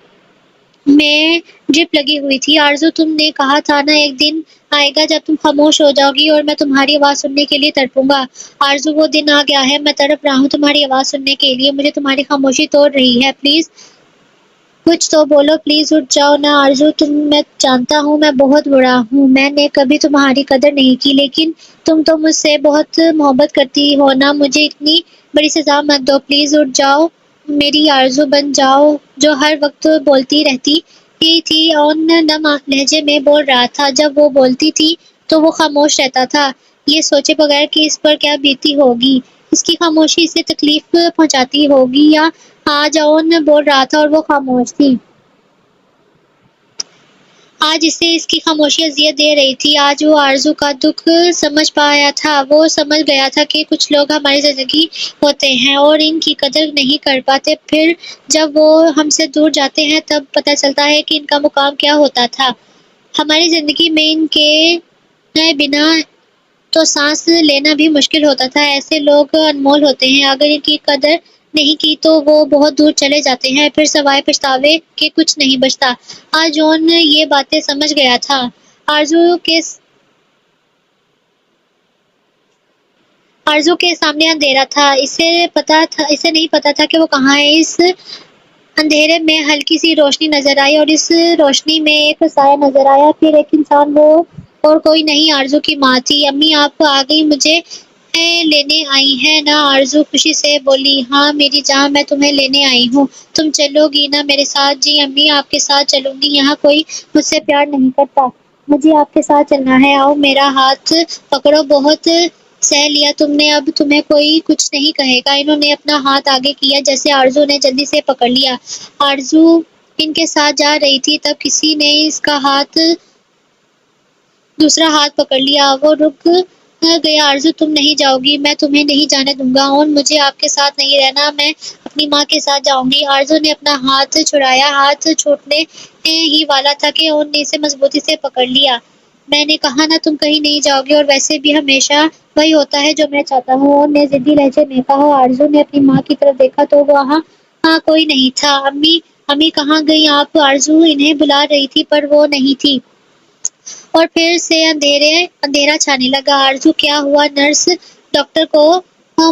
میں ڈرپ لگی ہوئی تھی۔ آرزو، تم نے کہا تھا نا ایک دن آئے گا جب تم خاموش ہو جاؤ گی اور میں تمہاری آواز سننے کے لیے تڑپوں گا۔ آرزو، وہ دن آ گیا ہے، میں تڑپ رہا ہوں تمہاری آواز سننے کے لیے، مجھے تمہاری خاموشی توڑ رہی ہے۔ پلیز کچھ تو بولو، پلیز اٹھ جاؤ نا آرزو۔ میں جانتا ہوں میں بہت برا ہوں، میں نے کبھی تمہاری قدر نہیں کی، لیکن تم تو مجھ سے بہت محبت کرتی ہو نا، مجھے اتنی بڑی سزا مت دو، پلیز اٹھ جاؤ، میری آرزو بن جاؤ۔ جو ہر وقت بولتی رہتی تھی، نم لہجے میں بول رہا تھا۔ جب وہ بولتی تھی تو وہ خاموش رہتا تھا، یہ سوچے بغیر کہ اس پر کیا بیتی ہوگی۔ اس کی خاموشی اسے تکلیف پہنچاتی ہوگی، یا آج بول رہا تھا اور وہ خاموش تھی۔ آج اسے اس کی خاموشی اذیت دے رہی تھی۔ آج وہ آرزو کا دکھ سمجھ پایا تھا۔ وہ سمجھ گیا تھا کہ کچھ لوگ ہماری زندگی ہوتے ہیں اور ان کی قدر نہیں کر پاتے، پھر جب وہ ہم سے دور جاتے ہیں تب پتہ چلتا ہے کہ ان کا مقام کیا ہوتا تھا۔ ہماری زندگی میں ان کے بنا تو سانس لینا بھی مشکل ہوتا تھا۔ ایسے لوگ انمول ہوتے ہیں، اگر ان کی قدر نہیں کی تو وہ بہت دور چلے جاتے ہیں، پھر سوائے پچھتاوے کے کچھ نہیں بچتا۔ آج جون یہ باتیں سمجھ گیا تھا۔ آرزو کے سامنے اندھیرا تھا، اسے نہیں پتا تھا کہ وہ کہاں ہے۔ اس اندھیرے میں ہلکی سی روشنی نظر آئی، اور اس روشنی میں ایک سایہ نظر آیا، پھر ایک انسان، وہ اور کوئی نہیں آرزو کی ماں تھی۔ امی آپ آ گئی، مجھے لینے آئی ہیں نا؟ آرزو خوشی سے بولی۔ ہاں میری جان، میں تمہیں لینے آئی ہوں، تم چلو گی نا میرے ساتھ؟ جی امی، آپ کے ساتھ چلوں گی، یہاں کوئی مجھ سے پیار نہیں کرتا، مجھے آپ کے ساتھ چلنا ہے، آؤ میرا ہاتھ پکڑو، بہت سہ لیا تم نے، اب تمہیں کوئی کچھ نہیں کہے گا۔ انہوں نے اپنا ہاتھ آگے کیا جیسے آرزو نے جلدی سے پکڑ لیا۔ آرزو ان کے ساتھ جا رہی تھی، تب کسی نے اس کا دوسرا ہاتھ پکڑ لیا۔ وہ رک گیا۔ آرزو تم نہیں جاؤ گی، میں تمہیں نہیں جانے دوں گا۔ اون مجھے آپ کے ساتھ نہیں رہنا، میں اپنی ماں کے ساتھ جاؤں گی۔ آرزو نے اپنا ہاتھ چھڑایا، ہاتھ چھوٹنے ہی والا تھا کہ اون نے اسے مضبوطی سے پکڑ لیا۔ میں نے کہا نا تم کہیں نہیں جاؤ گی، اور ویسے بھی ہمیشہ وہی ہوتا ہے جو میں چاہتا ہوں، اون نے ضدی لہجے میں کہا۔ آرزو نے اپنی ماں کی طرف دیکھا تو وہاں کوئی نہیں تھا۔ امی کہاں گئی آپ؟ آرزو انہیں بلا رہی تھی پر وہ نہیں تھی، اور پھر سے اندھیرا چھانے لگا۔ آرزو کیا ہوا؟ نرس ڈاکٹر کو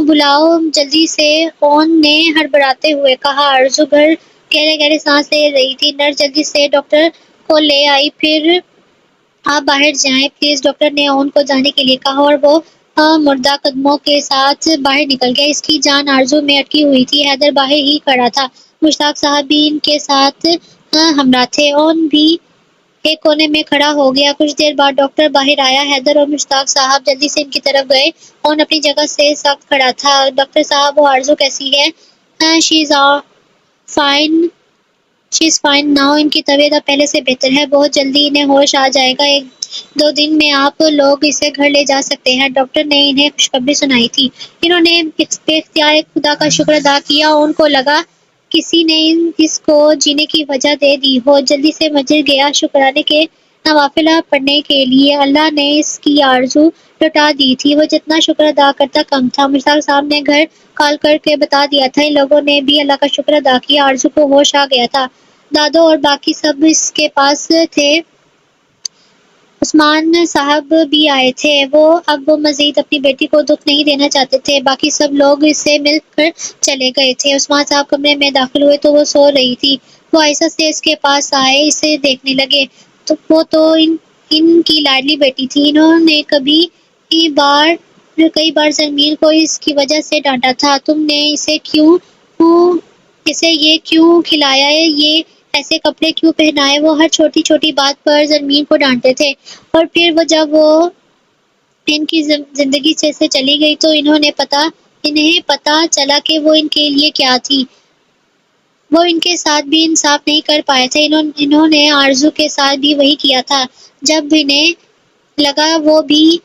بلاؤ جلدی سے، اون نے ہڑبڑاتے ہوئے کہا۔ آرزو گہرے گہرے سانس لے رہی تھی۔ نرس جلدی سے ڈاکٹر کو لے آئی۔ پھر آپ باہر جائیں پلیز، ڈاکٹر نے اون کو جانے کے لیے کہا، اور وہ مردہ قدموں کے ساتھ باہر نکل گیا۔ اس کی جان آرزو میں اٹکی ہوئی تھی۔ حیدر باہر ہی کھڑا تھا، مشتاق صاحب بھی ان کے ساتھ ہمراہ تھے۔ اون بھی ایک کونے میں کھڑا ہو گیا۔ کچھ دیر بعد ڈاکٹر باہر آیا۔ حیدر اور مشتاق صاحب جلدی سے ان کی طرف گئے۔ اون اپنی جگہ سے سخت کھڑا تھا۔ ڈاکٹر صاحب وہ آرزو کیسی ہے؟ شی از فائن ناؤ، ان کی طبیعت اب پہلے سے بہتر ہے، بہت جلدی انہیں ہوش آ جائے گا، 1-2 دن میں آپ لوگ اسے گھر لے جا سکتے ہیں۔ ڈاکٹر نے انہیں خوشخبری سنائی تھی۔ انہوں نے بے اختیار خدا کا شکر ادا کیا۔ ان کو لگا کسی نے اس کو جینے کی وجہ دے دی ہو۔ جلدی سے مسجد گیا شکرانے کے نوافل پڑھنے کے لیے۔ اللہ نے اس کی آرزو لوٹا دی تھی، وہ جتنا شکر ادا کرتا کم تھا۔ مشتاق صاحب نے گھر کال کر کے بتا دیا تھا۔ ان لوگوں نے بھی اللہ کا شکر ادا کیا۔ آرزو کو ہوش آ گیا تھا۔ دادو اور باقی سب اس کے پاس تھے۔ عثمان صاحب بھی آئے تھے۔ اب وہ مزید اپنی بیٹی کو دکھ نہیں دینا چاہتے تھے۔ باقی سب لوگ اس سے مل کر چلے گئے تھے۔ عثمان صاحب کمرے میں داخل ہوئے تو وہ سو رہی تھی۔ وہ آہستہ سے اس کے پاس آئے، اسے دیکھنے لگے۔ وہ تو ان کی لاڈلی بیٹی تھی۔ انہوں نے کئی بار زمین کو اس کی وجہ سے ڈانٹا تھا، تم نے اسے یہ کیوں کھلایا، یہ ایسے کپڑے کیوں پہنائے۔ وہ ہر چھوٹی چھوٹی بات پر زمین کو ڈانٹتے تھے، اور پھر جب وہ ان کی زندگی سے چلی گئی تو انہیں پتا چلا کہ وہ ان کے لیے کیا تھی۔ وہ ان کے ساتھ بھی انصاف نہیں کر پائے تھے۔ انہوں نے آرزو کے ساتھ بھی وہی کیا تھا۔ جب انہیں لگا وہ بھی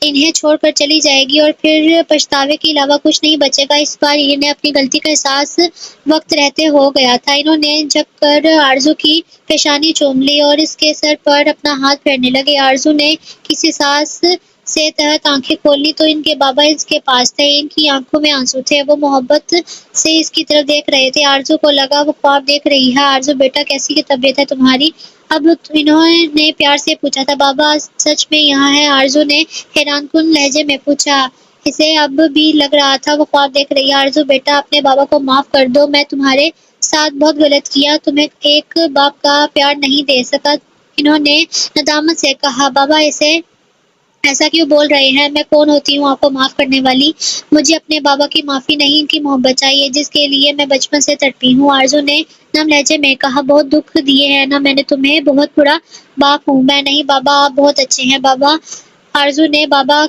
انہیں چھوڑ کر چلی جائے گی اور پھر پچھتاوے کے علاوہ کچھ نہیں بچے گا۔ اس بار انہیں اپنی غلطی کا احساس وقت رہتے ہو گیا تھا۔ انہوں نے جھک کر آرزو کی پیشانی چوم لی اور اس کے سر پر اپنا ہاتھ پھیرنے لگے۔ آرزو نے کسی سانس سے تحت آنکھیں کھولی تو ان کے بابا اس کے پاس تھے۔ ان کی آنکھوں میں آنسو تھے، وہ محبت سے اس کی طرف دیکھ رہے تھے۔ آرزو کو لگا وہ خواب دیکھ رہی ہے۔ آرزو بیٹا کیسی طبیعت ہے تمہاری؟ اب انہوں نے پیار سے پوچھا تھا۔ بابا سچ میں یہاں ہے؟ آرزو نے حیران کن لہجے میں پوچھا۔ اسے اب بھی لگ رہا تھا وہ خواب دیکھ رہی ہے۔ آرزو بیٹا اپنے بابا کو معاف کر دو، میں تمہارے ساتھ بہت غلط کیا، تمہیں ایک باپ کا پیار نہیں دے سکا۔ انہوں نے ندامت سے کہا۔ بابا ایسا کیوں بول رہے ہیں؟ میں کون ہوتی ہوں آپ کو معاف کرنے والی؟ مجھے اپنے بابا کی معافی نہیں، ان کی محبت چاہیے جس کے لیے میں بچپن سے تڑپی ہوں۔ آرزو نے نم لہجے میں کہا۔ بہت دکھ دیے ہیں نا میں نے تمہیں، بہت برا باپ ہوں میں۔ نہیں بابا، آپ بہت اچھے ہیں بابا۔ آرزو نے بابا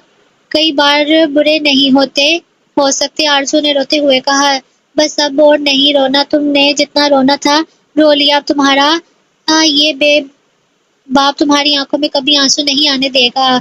کئی بار برے نہیں ہو سکتے، آرزو نے روتے ہوئے کہا۔ بس اب اور نہیں رونا، تم نے جتنا رونا تھا رو لیا۔ اب تمہارا یہ بے باپ تمہاری آنکھوں میں کبھی آنسو نہیں آنے دے گا۔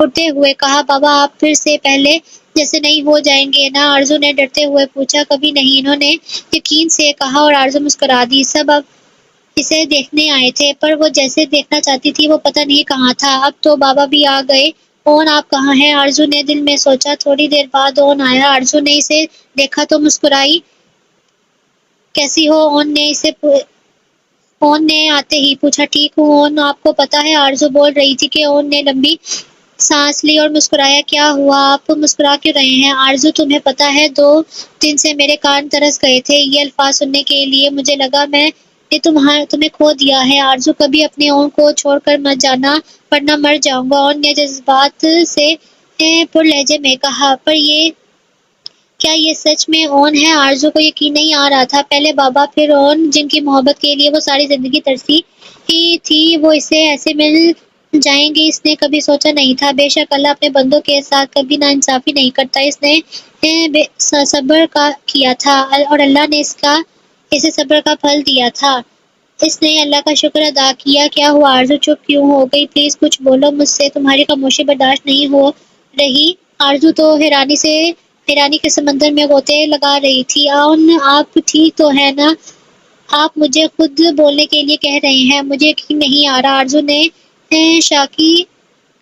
اٹھتے ہوئے کہا۔ بابا آپ پھر سے پہلے جیسے نہیں ہو جائیں گے نا؟ آرزو نے ڈرتے ہوئے پوچھا۔ کبھی نہیں، انہوں نے یقین سے کہا، اور آرزو مسکرا دی۔ سب اب اسے دیکھنے آئے تھے، پر وہ جسے دیکھنا چاہتی تھی وہ پتہ نہیں کہاں تھا۔ اب تو بابا بھی آ گئے۔ اون آپ کہاں ہیں؟ آرزو نے دل میں سوچا۔ تھوڑی دیر بعد اون آیا۔ آرزو نے اسے دیکھا تو مسکرائی۔ کیسی ہو؟ اون نے آتے ہی پوچھا۔ ٹھیک ہوں اون، آپ کو پتہ ہے آرزو بول رہی تھی کہ اون نے لمبی سانس لی اور مسکرایا۔ کیا ہوا؟ آپ مسکرا کیوں رہے ہیں؟ آرزو تمہیں پتہ ہے 2 دن سے میرے کان ترس گئے تھے یہ الفاظ سننے کے لیے، مجھے لگا میں نے تمہیں کھو دیا ہے۔ آرزو کبھی اپنے اون کو چھوڑ کر مت جانا ورنہ مر جاؤں گا، اون نے جذبات سے پر لہجے میں کہا۔ پر یہ کیا یہ سچ میں اون ہے؟ آرزو کو یقین نہیں آ رہا تھا، پہلے بابا پھر اون، جن کی محبت کے لیے وہ ساری زندگی ترسی ہی تھی، وہ اسے ایسے مل جائیں گے اس نے کبھی سوچا نہیں تھا۔ بے شک اللہ اپنے بندوں کے ساتھ کبھی ناانصافی نہیں کرتا، اس نے صبر کا کیا تھا اور اللہ نے اسے صبر کا پھل دیا تھا۔ اس نے اللہ کا شکر ادا کیا۔ کیا ہوا آرزو، چپ کیوں ہو گئی؟ پلیز کچھ بولو، مجھ سے تمہاری خاموشی برداشت نہیں ہو رہی۔ آرزو تو حیرانی کے سمندر میں غوطے لگا رہی تھی۔ اون آپ ٹھیک تو ہیں نا؟ آپ مجھے خود بولنے کے لیے کہہ رہے ہیں، مجھے یقین نہیں آ رہا، آرزو نے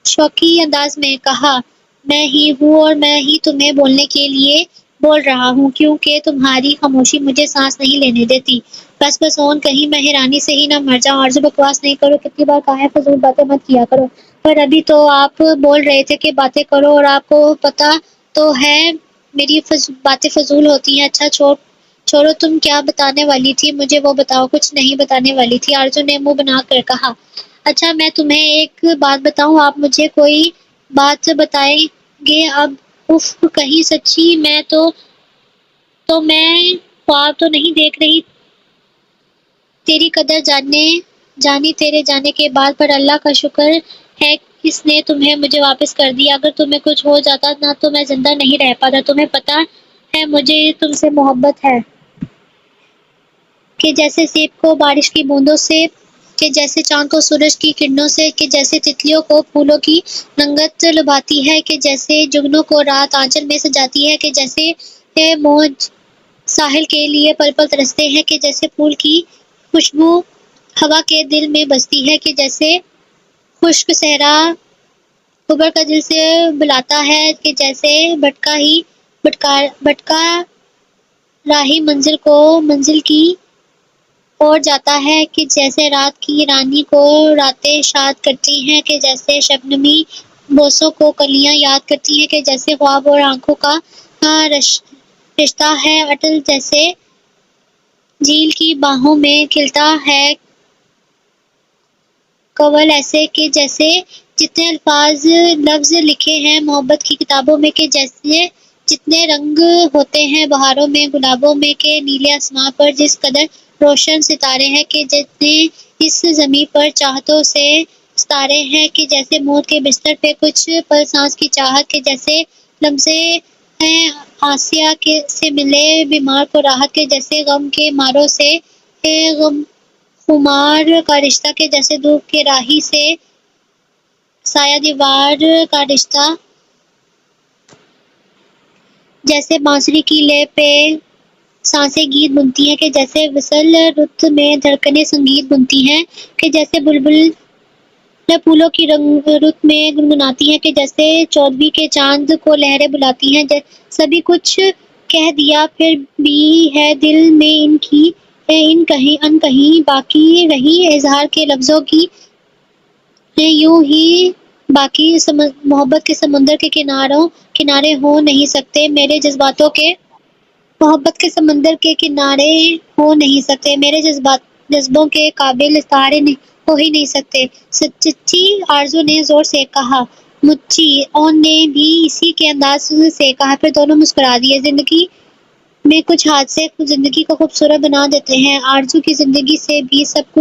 شوقی انداز میں کہا۔ میں ہی ہوں اور میں ہی تمہیں بولنے کے لیے بول رہا ہوں، کیونکہ تمہاری خاموشی مجھے سانس نہیں لینے دیتی۔ بس اون، کہیں میں حیرانی سے ہی نہ مر جاؤں۔ آرزو، بکواس نہیں کرو، کتنی بار کہا ہے فضول باتیں مت کیا کرو، پر ابھی تو آپ بول رہے تھے کہ باتیں کرو، اور آپ کو پتا تو ہے میری باتیں فضول ہوتی ہیں۔ اچھا چھوڑو، تم کیا بتانے والی تھی مجھے وہ بتاؤ۔ کچھ نہیں بتانے والی تھی، آرزو نے منہ بنا کر کہا۔ اچھا میں تمہیں ایک بات بتاؤں، آپ مجھے کوئی بات بتائیں گے اب؟ اف، کہیں سچی میں میں خواب تو نہیں دیکھ رہی؟ تیری قدر جانی تیرے جانے کے بعد، پر اللہ کا شکر ہے اس نے تمہیں مجھے واپس کر دیا۔ اگر تمہیں کچھ ہو جاتا نا تو میں زندہ نہیں رہ پاتا۔ تمہیں پتا ہے مجھے تم سے محبت ہے، کہ جیسے سیب کو بارش کی بوندوں سے، کہ جیسے چاند کو سورج کی کرنوں سے، کہ جیسے تتلیوں کو پھولوں کی رنگت لبھاتی ہے، کہ جیسے جگنوں کو رات آنچل میں سجاتی ہے، کہ جیسے موج ساحل کے لیے پل پل ترستے ہیں، کہ جیسے پھول کی خوشبو ہوا کے دل میں بستی ہے، کہ جیسے خشک صحرا خبر کا دل سے بلاتا ہے، کہ جیسے بھٹکا راہی منزل کی اور جاتا ہے، کہ جیسے رات کی رانی کو راتیں شاد کرتی ہیں، کہ جیسے شبنمی بوسوں کو کلیاں یاد کرتی ہیں، کہ جیسے خواب اور آنکھوں کا رشتہ ہے اٹل، جیسے جھیل کی باہوں میں کھلتا ہے کنول، ایسے کہ جیسے جتنے لفظ لکھے ہیں محبت کی کتابوں میں، کہ جیسے جتنے رنگ ہوتے ہیں بہاروں میں گلابوں میں، کہ نیلے آسمان پر جس قدر روشن ستارے ہیں، کہ جتنے اس زمیں پر چاہتوں سے ستارے ہیں، کہ جیسے موت کے بستر پہ کچھ پل سانس کی چاہت، کہ جیسے لمحے ہیں آسیہ سے ملے بیمار کو راحت، کہ جیسے غم کے ماروں سے خمار کا رشتہ، کہ جیسے دھوپ کے راہی سے سایہ دیوار کا رشتہ، جیسے بانسری کی لے پہ سانسیں گیت بنتی ہیں، کہ جیسے وصل رت میں دھڑکنیں سنگیت بنتی ہیں، کہ جیسے بلبل پھولوں کی رت میں گنگناتی ہیں، کہ جیسے چودھویں کے چاند کو لہریں بلاتی ہیں۔ سبھی کچھ کہہ دیا، پھر بھی ہے دل میں ان کہیں باقی رہی اظہار کے لفظوں کی، یوں ہی باقی محبت کے سمندر کے کنارے ہو نہیں سکتے میرے جذباتوں کے، محبت کے سمندر کے کنارے ہو نہیں سکتے میرے جذبوں کے قابل ستارے ہو ہی نہیں سکتے۔ سچی، آرزو نے زور سے کہا۔ مچی، اون نے بھی اسی کے انداز سے کہا۔ پھر دونوں مسکرا دیے۔ زندگی میں کچھ حادثے زندگی کو خوبصورت بنا دیتے ہیں۔ آرزو کی زندگی سے بھی سب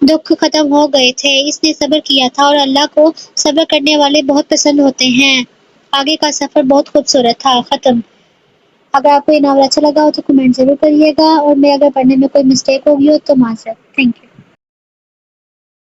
دکھ ختم ہو گئے تھے، اس نے صبر کیا تھا، اور اللہ کو صبر کرنے والے بہت پسند ہوتے ہیں۔ آگے کا سفر بہت خوبصورت تھا۔ ختم۔ اگر آپ کو یہ ناول اچھا لگا ہو تو کمنٹ ضرور کریے گا، اور میں اگر پڑھنے میں کوئی مسٹیک ہوگی ہو تو معذرت۔ Thank you.